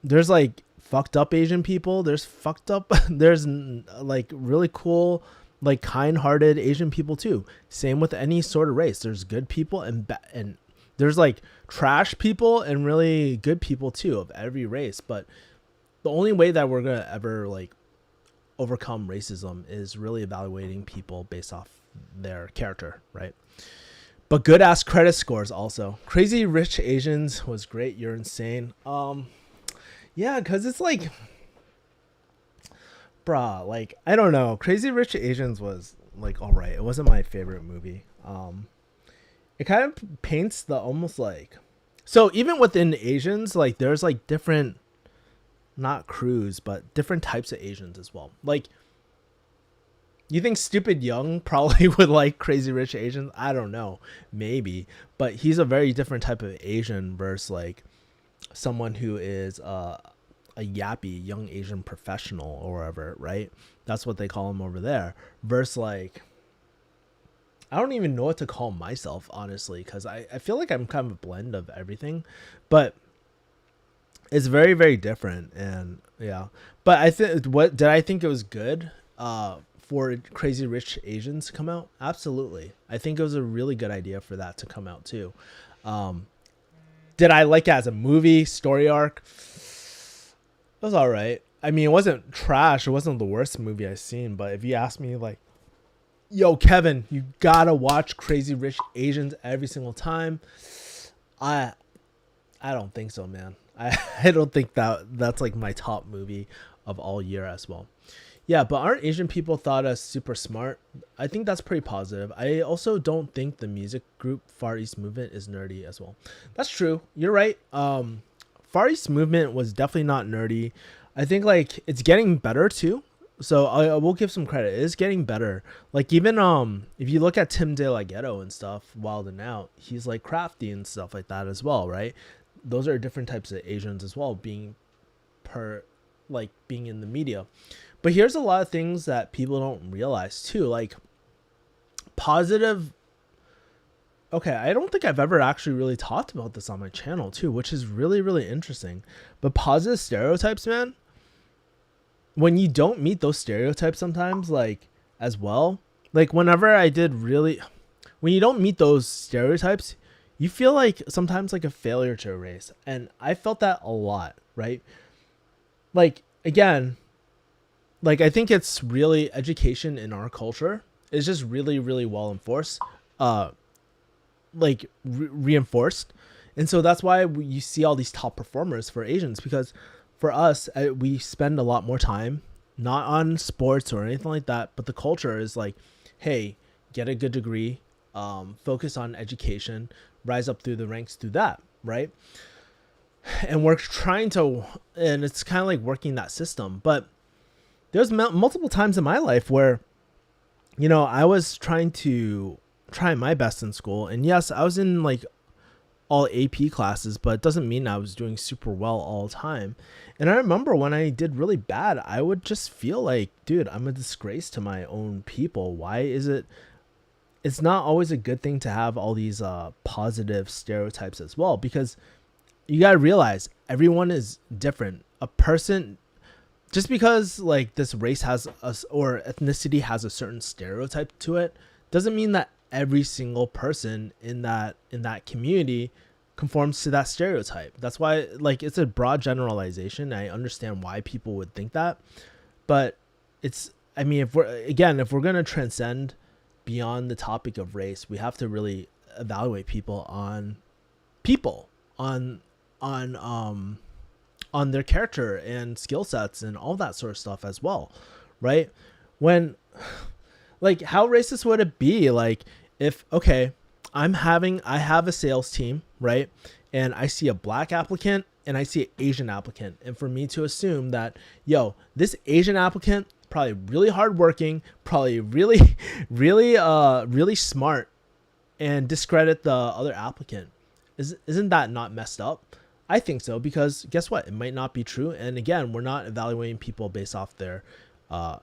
there's like fucked up Asian people. There's fucked up. There's like really cool, like kind-hearted Asian people too. Same with any sort of race. There's good people and there's like trash people and really good people too of every race. But the only way that we're gonna ever like overcome racism is really evaluating people based off their character, right? But good ass credit scores also. Crazy Rich Asians was great. You're insane. Yeah, because it's like, bruh, like, I don't know. Crazy Rich Asians was like all right. It wasn't my favorite movie. It kind of paints the almost like, so even within Asians, like there's like different, not crews, but different types of Asians as well. Like, you think Stupid Young probably would like Crazy Rich Asians? I don't know, maybe, but he's a very different type of Asian versus like someone who is a yappy young Asian professional or whatever, right? That's what they call him over there. Versus like, I don't even know what to call myself, honestly, because I feel like I'm kind of a blend of everything, but it's very, very different. And yeah, but I think I think it was good for Crazy Rich Asians to come out? Absolutely. I think it was a really good idea for that to come out too. Did I like it as a movie story arc? It was all right. I mean, it wasn't trash. It wasn't the worst movie I've seen. But if you ask me, like, yo, Kevin, you gotta watch Crazy Rich Asians every single time, I don't think so, man. I don't think that's like my top movie of all year as well. Yeah, but aren't Asian people thought us super smart? I think that's pretty positive. I also don't think the music group Far East Movement is nerdy as well. That's true. You're right. Far East Movement was definitely not nerdy. I think like it's getting better too. So I will give some credit. It is getting better. Like even if you look at Tim De La Ghetto and stuff, Wild and Out, he's like crafty and stuff like that as well, right? Those are different types of Asians as well, being in the media. But here's a lot of things that people don't realize too, like positive. Okay, I don't think I've ever actually really talked about this on my channel too, which is really, really interesting. But positive stereotypes, man, when you don't meet those stereotypes sometimes, like as well, like when you don't meet those stereotypes, you feel like sometimes like a failure to a race. And I felt that a lot, right? Like, again, like I think it's really education in our culture is just really, really well enforced, reinforced. And so that's why you see all these top performers for Asians, because for us, we spend a lot more time not on sports or anything like that, but the culture is like, hey, get a good degree, focus on education, rise up through the ranks through that, right? And we're trying to, and it's kind of like working that system. But there's multiple times in my life where, I was trying my best in school, and yes, I was in like all AP classes, but it doesn't mean I was doing super well all the time. And I remember when I did really bad, I would just feel like, dude, I'm a disgrace to my own people. Why is it? It's not always a good thing to have all these positive stereotypes as well, because you got to realize everyone is different. A person, just because like this race has us or ethnicity has a certain stereotype to it, doesn't mean that every single person in that community conforms to that stereotype. That's why, like, it's a broad generalization. I understand why people would think that, but it's, I mean, if we're going to transcend beyond the topic of race, we have to really evaluate people on their character and skill sets and all that sort of stuff as well, right? When, like, how racist would it be, like, if, okay, I have a sales team, right? And I see a black applicant and I see an Asian applicant. And for me to assume that, yo, this Asian applicant, probably really hardworking, probably really, really smart, and discredit the other applicant. Isn't that not messed up? I think so, because guess what? It might not be true. And again, we're not evaluating people based off their, off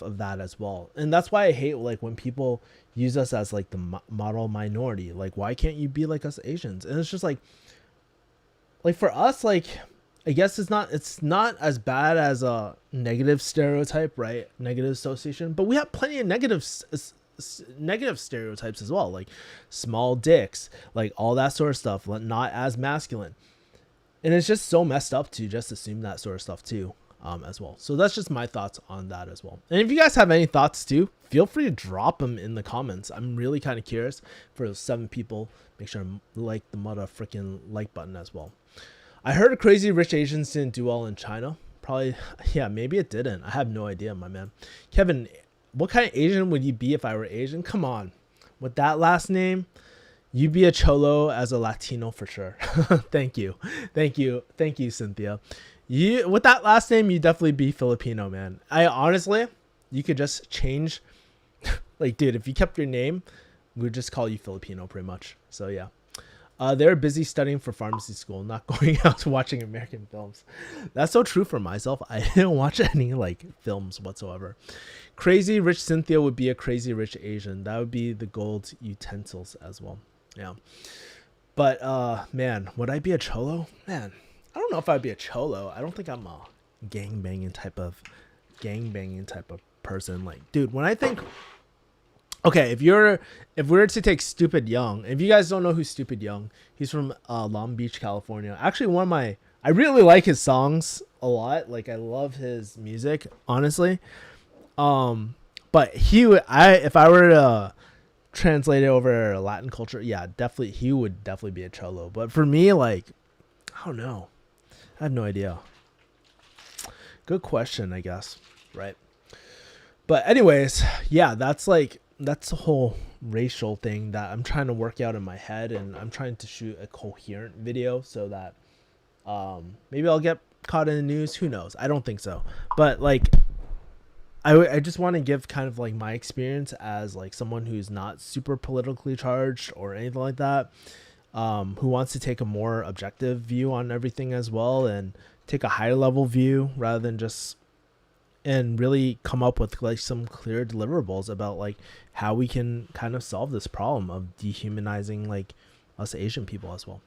of that as well. And that's why I hate, like, when people use us as like the model minority. Like, why can't you be like us Asians? And it's just like for us, like, I guess it's not as bad as a negative stereotype, right? Negative association, but we have plenty of negative stereotypes as well, like small dicks, like all that sort of stuff, not as masculine. And it's just so messed up to just assume that sort of stuff too, as well. So that's just my thoughts on that as well. And if you guys have any thoughts too, feel free to drop them in the comments. I'm really kind of curious. For those 7 people, make sure to like the mother freaking like button as well. I heard Crazy Rich Asians didn't do well in China. Probably, yeah, maybe it didn't. I have no idea, my man. Kevin, what kind of Asian would you be if I were Asian? Come on. With that last name, you'd be a cholo as a Latino for sure. Thank you, Cynthia. With that last name, you definitely be Filipino, man. I honestly, you could just change. Like, dude, if you kept your name, we would just call you Filipino pretty much. So yeah. They're busy studying for pharmacy school, not going out to watching American films. That's so true for myself. I didn't watch any like films whatsoever. Crazy Rich Cynthia would be a Crazy Rich Asian. That would be the gold utensils as well. Yeah. But man, would I be a cholo? Man, I don't know if I'd be a cholo. I don't think I'm a gangbanging type of person. Like, dude, when I think, okay, if we were to take Stupid Young, if you guys don't know who Stupid Young, he's from Long Beach, California. Actually, I really like his songs a lot. Like, I love his music, honestly. But if I were to translate it over Latin culture, yeah, definitely, he would definitely be a cholo. But for me, like, I don't know. I have no idea. Good question, I guess. Right. But anyways, yeah, that's the whole racial thing that I'm trying to work out in my head, and I'm trying to shoot a coherent video so that maybe I'll get caught in the news. Who knows? I don't think so. But like, I just want to give kind of like my experience as like someone who's not super politically charged or anything like that, who wants to take a more objective view on everything as well, and take a higher level view rather than just, and really come up with like some clear deliverables about like how we can kind of solve this problem of dehumanizing like us Asian people as well.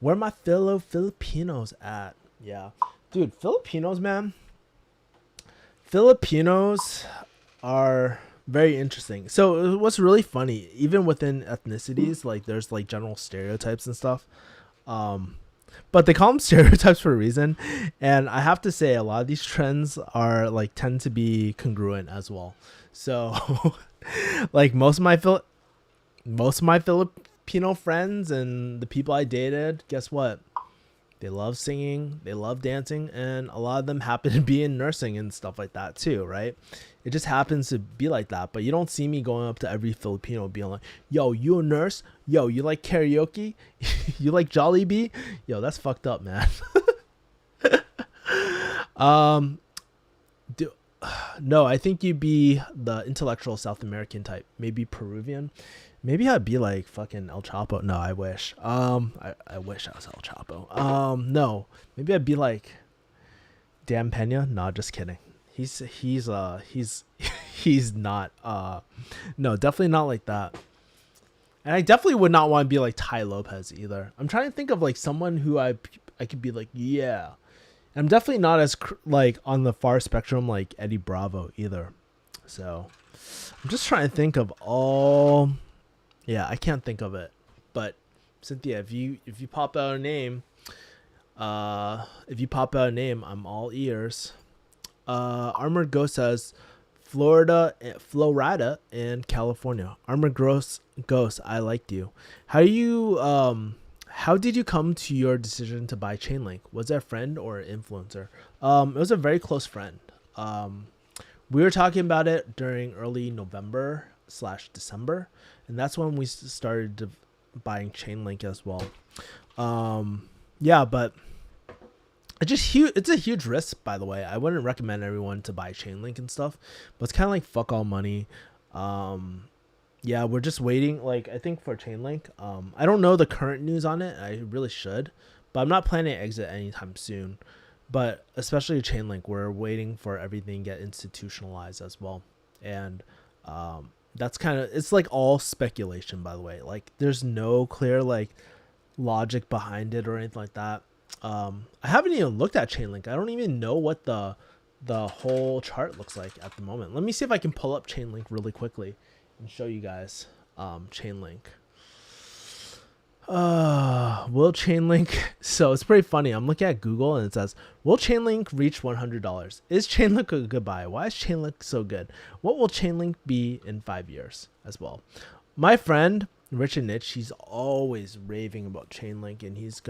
Where are my fellow Filipinos at? Yeah, dude, Filipinos, man. Filipinos are very interesting. So what's really funny, even within ethnicities, like there's like general stereotypes and stuff. But they call them stereotypes for a reason. And I have to say, a lot of these trends are like tend to be congruent as well. So like most of my Filipino friends and the people I dated, guess what? They love singing, they love dancing, and a lot of them happen to be in nursing and stuff like that too, right? It just happens to be like that. But you don't see me going up to every Filipino being like, yo, you a nurse? Yo, you like karaoke? You like Jollibee? Yo, that's fucked up, man. No, I think you'd be the intellectual South American type, maybe Peruvian. Maybe I'd be like fucking El Chapo. No, I wish. I wish I was El Chapo. No, maybe I'd be like Dan Pena. No, just kidding. He's he's not. No, definitely not like that. And I definitely would not want to be like Ty Lopez either. I'm trying to think of like someone who I could be like, yeah. And I'm definitely not as like on the far spectrum like Eddie Bravo either. So I'm just trying to think of all. Yeah, I can't think of it. But Cynthia, if you pop out a name, I'm all ears. Armored Ghost says Florida, and California. Armored Ghost, I liked you. How did you come to your decision to buy Chainlink? Was it a friend or an influencer? It was a very close friend. We were talking about it during early November/December, and that's when we started buying Chainlink as well. Yeah, but it's a huge risk, by the way. I wouldn't recommend everyone to buy Chainlink and stuff, but it's kind of like fuck all money. Yeah, we're just waiting, like, I think for Chainlink. I don't know the current news on it. I really should, but I'm not planning to exit anytime soon. But especially Chainlink, we're waiting for everything to get institutionalized as well. And that's kind of, it's like all speculation, by the way. Like, there's no clear like logic behind it or anything like that. I haven't even looked at Chainlink. I don't even know what the whole chart looks like at the moment. Let me see if I can pull up Chainlink really quickly and show you guys Chainlink. Will Chainlink, so it's pretty funny. I'm looking at Google and it says, will Chainlink reach $100? Is Chainlink a good buy? Why is Chainlink so good? What will Chainlink be in 5 years as well? My friend Rich and Niche, he's always raving about Chainlink, and he's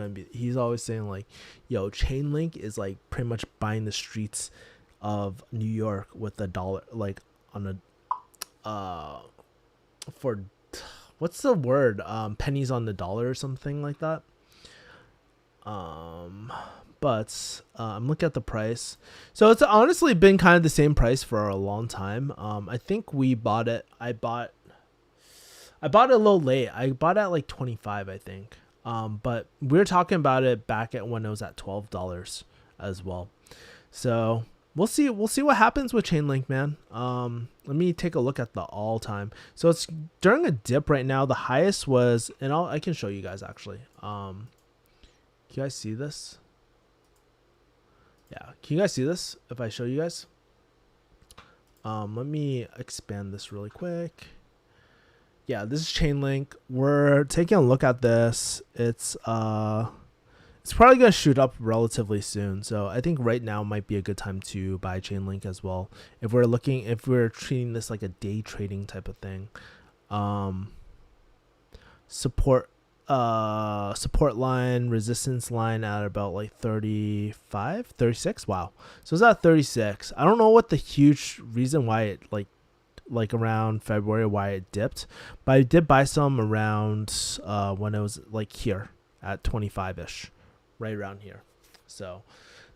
always saying like, yo, Chainlink is like pretty much buying the streets of New York with a dollar, like on a for what's the word, pennies on the dollar or something like that. But I'm looking at the price, so it's honestly been kind of the same price for a long time. I think we bought it. I bought it a little late. I bought it at like 25, I think. But we were talking about it back at when it was at $12 as well. So we'll see what happens with Chainlink, man. Let me take a look at the all time. So it's during a dip right now. The highest was, and I can show you guys actually. Can you guys see this? Yeah, can you guys see this if I show you guys? Let me expand this really quick. Yeah, this is Chainlink. We're taking a look at this. It's probably gonna shoot up relatively soon. So I think right now might be a good time to buy Chainlink as well. If we're treating this like a day trading type of thing. Support line, resistance line at about like 35, 36. Wow. So it's at 36. I don't know what the huge reason why it like around February why it dipped, but I did buy some around when it was like here at 25ish, right around here. So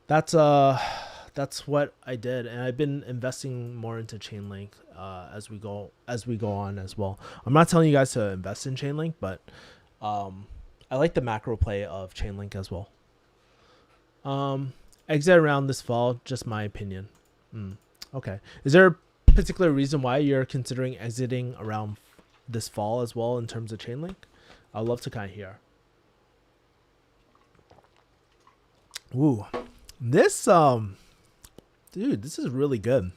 that's what I did, and I've been investing more into Chainlink as we go on as well. I'm not telling you guys to invest in Chainlink, but I like the macro play of Chainlink as well. Exit around this fall, just my opinion. Okay, is there a particular reason why you're considering exiting around this fall as well in terms of Chainlink? I'd love to kind of hear. Ooh, this dude, this is really good,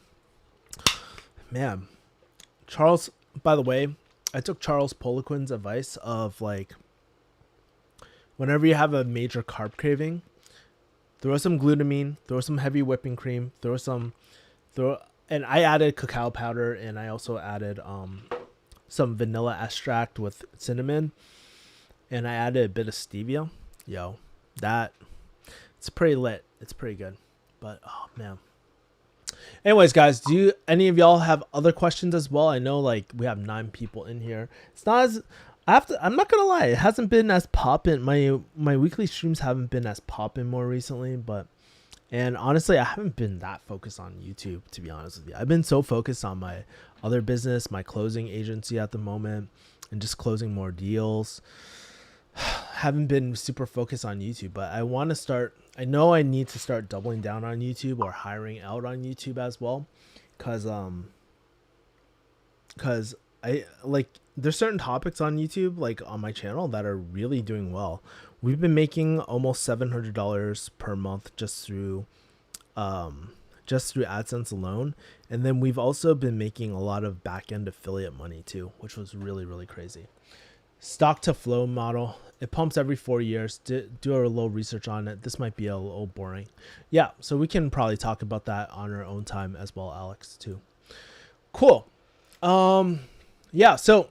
man. Charles, by the way, I took Charles Poliquin's advice of like, whenever you have a major carb craving, throw some glutamine, throw some heavy whipping cream, and I added cacao powder, and I also added some vanilla extract with cinnamon, and I added a bit of stevia. Yo, it's pretty lit. It's pretty good. But oh man. Anyways, guys, do any of y'all have other questions as well? I know like we have 9 people in here. It's not as I'm not gonna lie, it hasn't been as poppin'. My weekly streams haven't been as poppin' more recently, and honestly, I haven't been that focused on YouTube, to be honest with you. I've been so focused on my other business, my closing agency at the moment, and just closing more deals. Haven't been super focused on YouTube, but I want to start. I know I need to start doubling down on YouTube or hiring out on YouTube as well, because I like there's certain topics on YouTube, like on my channel, that are really doing well. We've been making almost $700 per month just through AdSense alone, and then we've also been making a lot of back end affiliate money too, which was really, really crazy. Stock to flow model, it pumps every 4 years. Do a little research on it. This might be a little boring. Yeah, so we can probably talk about that on our own time as well, Alex, too. Cool. Yeah, so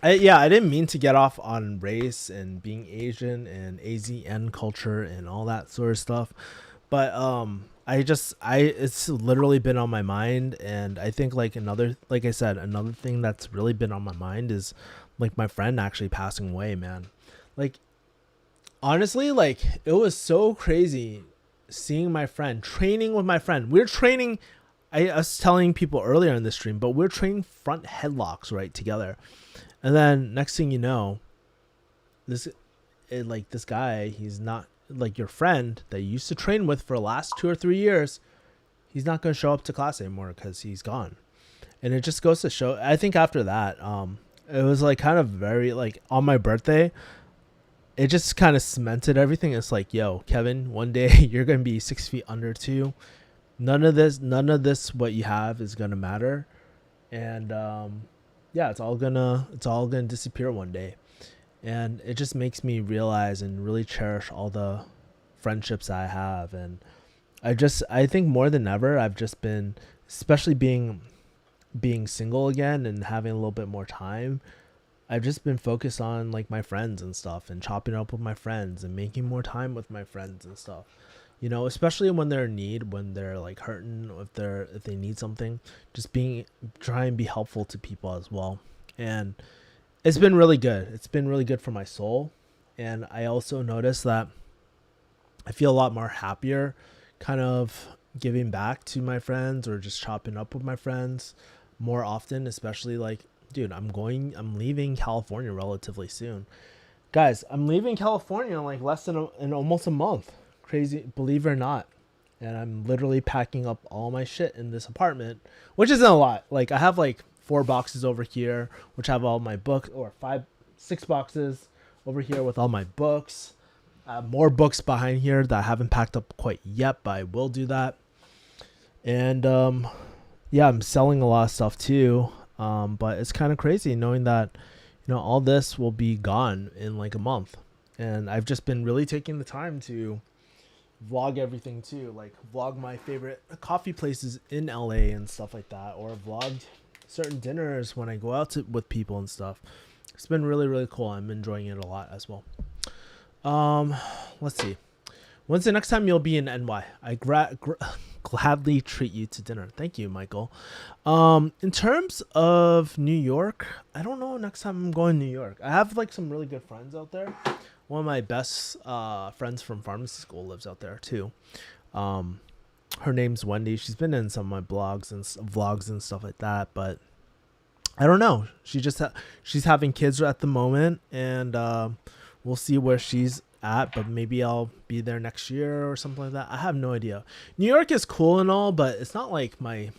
I didn't mean to get off on race and being Asian and AZN culture and all that sort of stuff, but it's literally been on my mind. And I think like another thing that's really been on my mind is like my friend actually passing away, man. Like, honestly, like, it was so crazy seeing my friend, training with my friend. We're training, I was telling people earlier in the stream, but we're training front headlocks, right, together. And then next thing you know, this guy, he's not, like, your friend that you used to train with for the last 2 or 3 years, he's not going to show up to class anymore because he's gone. And it just goes to show, I think after that, it was like kind of very, like, on my birthday, it just kind of cemented everything. It's like, yo, Kevin, one day you're going to be 6 feet under too. None of this, what you have is going to matter. And, yeah, it's all gonna disappear one day. And it just makes me realize and really cherish all the friendships I have. And I think more than ever, I've just been, especially being single again and having a little bit more time, I've just been focused on like my friends and stuff, and chopping up with my friends and making more time with my friends and stuff, you know, especially when they're in need, when they're like hurting, if they need something, just try and be helpful to people as well. And it's been really good. It's been really good for my soul. And I also noticed that I feel a lot more happier kind of giving back to my friends or just chopping up with my friends more often, especially like, dude, I'm leaving California relatively soon. Guys, I'm leaving California in like less than in almost a month. Crazy, believe it or not. And I'm literally packing up all my shit in this apartment, which isn't a lot. Like, I have like 4 boxes over here, which have all my books, or 6 boxes over here with all my books. I have more books behind here that I haven't packed up quite yet, but I will do that. And yeah, I'm selling a lot of stuff too. But it's kind of crazy knowing that, you know, all this will be gone in like a month. And I've just been really taking the time to vlog everything too, like vlog my favorite coffee places in LA and stuff like that, or vlog certain dinners when I go out with people and stuff. It's been really, really cool. I'm enjoying it a lot as well. Let's see. When's the next time you'll be in NY? I gladly treat you to dinner. Thank you, Michael. In terms of New York, I don't know next time I'm going to New York. I have like some really good friends out there. One of my best friends from pharmacy school lives out there too. Her name's Wendy. She's been in some of my blogs and vlogs and stuff like that, but I don't know. She's having kids at the moment, and we'll see where she's at, but maybe I'll be there next year or something like that. I have no idea. New York is cool and all, but it's not like my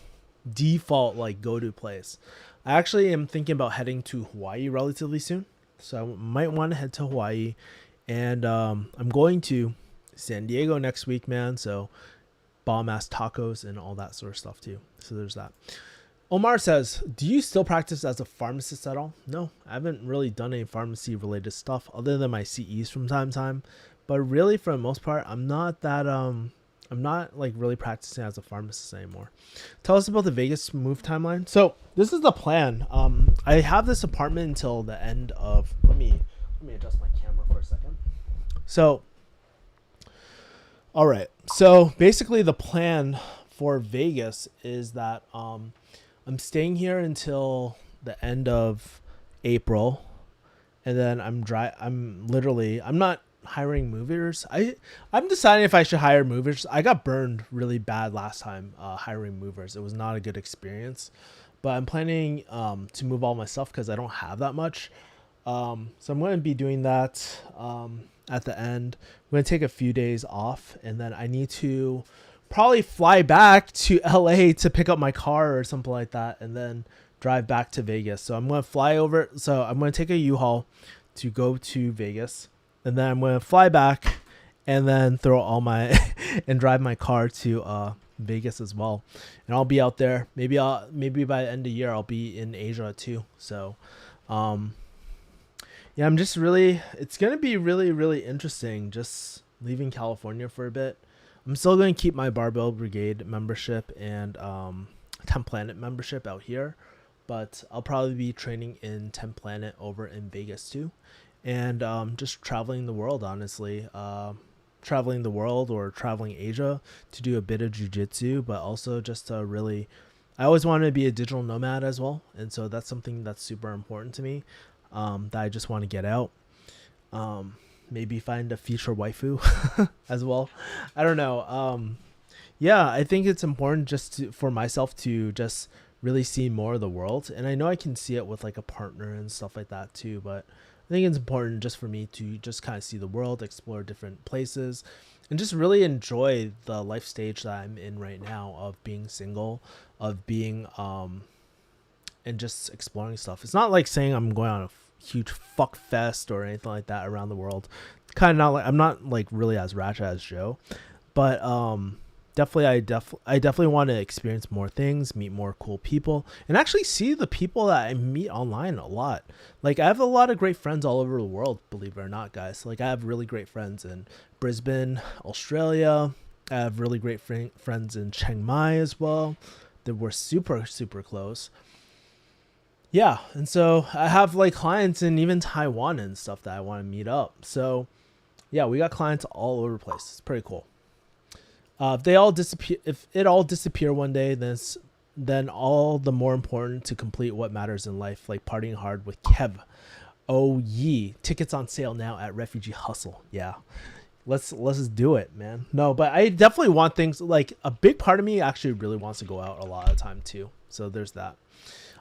default like go-to place. I actually am thinking about heading to Hawaii relatively soon, so I might want to head to Hawaii. And I'm going to San Diego next week, man, so bomb ass tacos and all that sort of stuff too. So there's that. Omar says, do you still practice as a pharmacist at all? No, I haven't really done any pharmacy related stuff other than my CEs from time to time. But really, for the most part, I'm not like really practicing as a pharmacist anymore. Tell us about the Vegas move timeline. So this is the plan. I have this apartment until the end of, let me adjust my camera for a second. So, all right. So basically the plan for Vegas is that, I'm staying here until the end of April, and then I'm not hiring movers. I'm deciding if I should hire movers. I got burned really bad last time hiring movers. It was not a good experience, but I'm planning to move all my stuff because I don't have that much. So I'm going to be doing that at the end. I'm going to take a few days off, and then I need to probably fly back to LA to pick up my car or something like that, and then drive back to Vegas. So I'm going to fly over. So I'm going to take a U-Haul to go to Vegas, and then I'm going to fly back and then throw all my and drive my car to Vegas as well. And I'll be out there. Maybe by the end of the year I'll be in Asia too. So yeah, it's going to be really, really interesting just leaving California for a bit. I'm still going to keep my Barbell Brigade membership and 10 Planet membership out here, but I'll probably be training in 10 Planet over in Vegas too. And just traveling the world, honestly. Traveling the world or traveling Asia to do a bit of jiu-jitsu, but also just to really, I always wanted to be a digital nomad as well. And so that's something that's super important to me, that I just want to get out. Maybe find a future waifu as well. I don't know. Yeah, I think it's important for myself to just really see more of the world. And I know I can see it with like a partner and stuff like that too, but I think it's important just for me to just kind of see the world, explore different places, and just really enjoy the life stage that I'm in right now of being single, of being, and just exploring stuff. It's not like saying I'm going on a huge fuck fest or anything like that around the world. Kind of not like, I'm not like really as ratchet as Joe, but I definitely want to experience more things, meet more cool people, and actually see the people that I meet online a lot. Like I have a lot of great friends all over the world, believe it or not, guys. Like I have really great friends in Brisbane, Australia. I have really great friends in Chiang Mai as well that were super, super close. Yeah, and so I have like clients in even Taiwan and stuff that I want to meet up. So yeah, we got clients all over the place. It's pretty cool. If it all disappear one day, then all the more important to complete what matters in life, like partying hard with Kev. Oh yeah, tickets on sale now at Refugee Hustle. Yeah, let's just do it, man. No, but I definitely want things like a big part of me actually really wants to go out a lot of the time too. So there's that.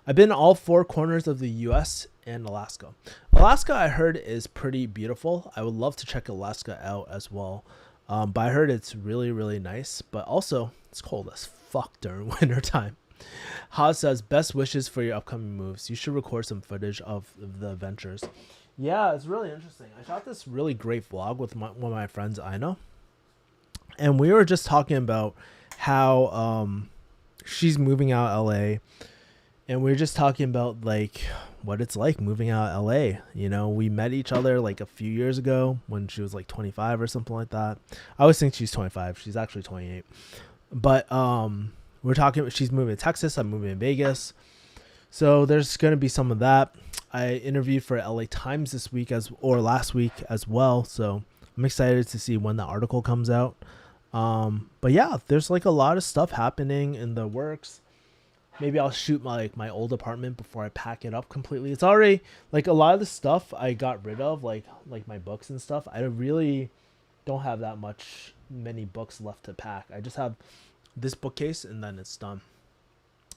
I've been all 4 corners of the U.S. and Alaska. Alaska, I heard, is pretty beautiful. I would love to check Alaska out as well. But I heard it's really, really nice. But also, it's cold as fuck during winter time. Haas says, best wishes for your upcoming moves. You should record some footage of the adventures. Yeah, it's really interesting. I shot this really great vlog with one of my friends, Ina. And we were just talking about how she's moving out of LA. And we were just talking about like what it's like moving out of LA. You know, we met each other like a few years ago when she was like 25 or something like that. I always think she's 25. She's actually 28. But we're talking, she's moving to Texas. I'm moving to Vegas. So there's going to be some of that. I interviewed for LA Times this week last week as well. So I'm excited to see when the article comes out. But yeah, there's like a lot of stuff happening in the works. Maybe I'll shoot my old apartment before I pack it up completely. It's already like a lot of the stuff I got rid of, like my books and stuff. I really don't have many books left to pack. I just have this bookcase and then it's done.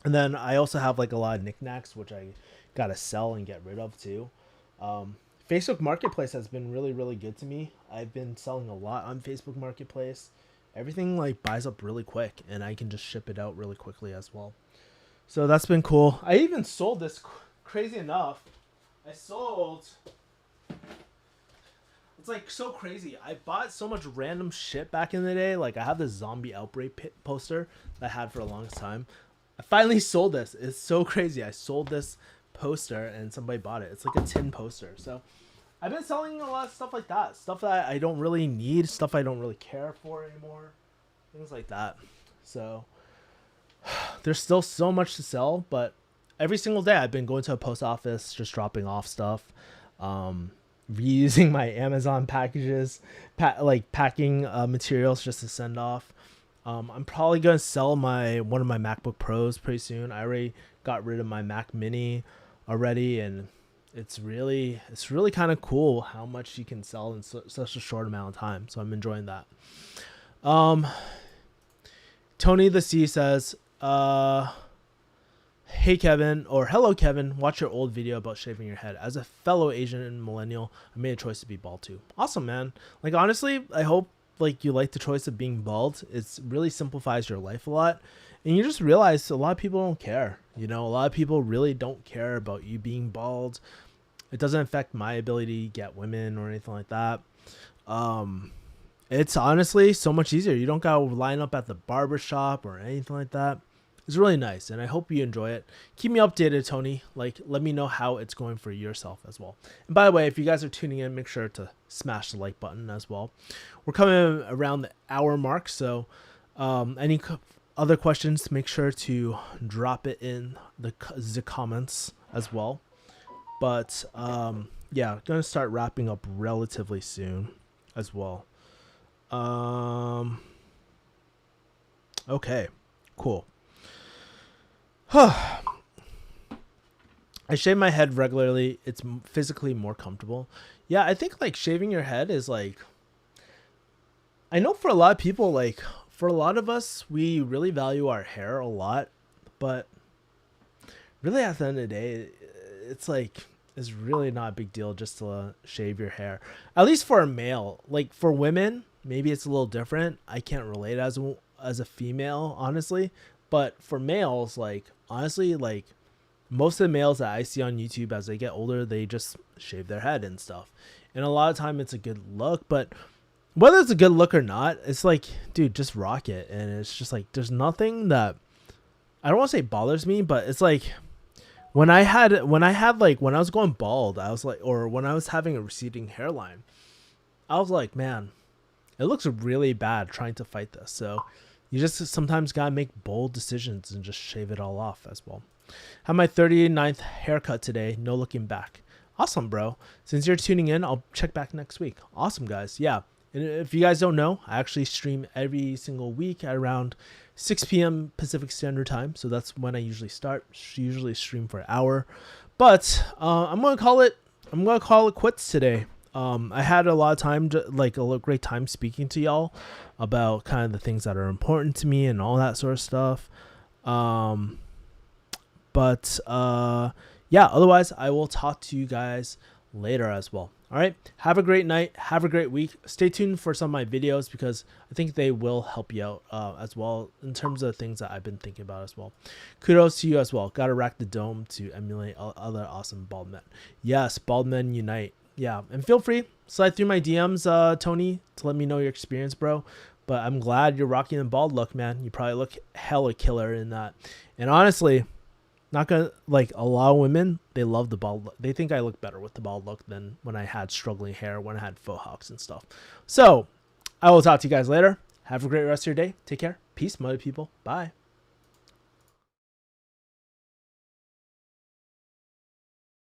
And then I also have like a lot of knickknacks, which I gotta sell and get rid of too. Facebook Marketplace has been really, really good to me. I've been selling a lot on Facebook Marketplace. Everything like buys up really quick and I can just ship it out really quickly as well. So that's been cool. I even sold this, crazy enough. It's like so crazy. I bought so much random shit back in the day. Like I have this zombie outbreak poster that I had for a long time. I finally sold this. It's so crazy. I sold this poster and somebody bought it. It's like a tin poster. So I've been selling a lot of stuff like that. Stuff that I don't really need. Stuff I don't really care for anymore. Things like that. So there's still so much to sell, but every single day I've been going to a post office, just dropping off stuff, reusing my Amazon packages, packing materials just to send off. I'm probably going to sell one of my MacBook Pros pretty soon. I already got rid of my Mac Mini already, and it's really kind of cool how much you can sell in such a short amount of time. So I'm enjoying that. Tony the C says, Hey Kevin, or hello Kevin, watch your old video about shaving your head. As a fellow Asian and millennial, I made a choice to be bald too. Awesome, man. Like honestly, I hope like you like the choice of being bald. It really simplifies your life a lot. And you just realize a lot of people don't care. You know, a lot of people really don't care about you being bald. It doesn't affect my ability to get women or anything like that. It's honestly so much easier. You don't gotta line up at the barber shop or anything like that. It's really nice, and I hope you enjoy it. Keep me updated, Tony. Like, let me know how it's going for yourself as well. And by the way, if you guys are tuning in, make sure to smash the like button as well. We're coming around the hour mark, so any other questions, make sure to drop it in the comments as well. But yeah, gonna start wrapping up relatively soon as well. Okay, cool. I shave my head regularly. It's physically more comfortable. Yeah, I think like shaving your head is like, I know for a lot of people, like for a lot of us, we really value our hair a lot, but really at the end of the day, it's like, it's really not a big deal just to shave your hair. At least for a male. Like for women, maybe it's a little different. I can't relate as a female, honestly. But for males, like honestly, like most of the males that I see on YouTube as they get older, they just shave their head and stuff. And a lot of time it's a good look, but whether it's a good look or not, it's like, dude, just rock it. And it's just like, there's nothing that, I don't want to say bothers me, but it's like when I was going bald, I was like, or when I was having a receding hairline, I was like, man, it looks really bad trying to fight this. So you just sometimes gotta make bold decisions and just shave it all off as well. Have my 39th haircut today. No looking back. Awesome, bro. Since you're tuning in, I'll check back next week. Awesome, guys. Yeah. And if you guys don't know, I actually stream every single week at around 6 p.m. Pacific Standard Time. So that's when I usually start. Usually stream for an hour. But I'm gonna call it quits today. I had a lot of time, like a great time speaking to y'all about kind of the things that are important to me and all that sort of stuff. Yeah, otherwise I will talk to you guys later as well. All right. Have a great night. Have a great week. Stay tuned for some of my videos because I think they will help you out as well in terms of things that I've been thinking about as well. Kudos to you as well. Got to rack the dome to emulate other awesome bald men. Yes, bald men unite. Yeah, and feel free slide through my DMs, Tony, to let me know your experience, bro. But I'm glad you're rocking the bald look, man. You probably look hella killer in that. And honestly, not gonna like a lot of women, they love the bald look. They think I look better with the bald look than when I had struggling hair, when I had faux hawks and stuff. So I will talk to you guys later. Have a great rest of your day. Take care. Peace, mother people. Bye.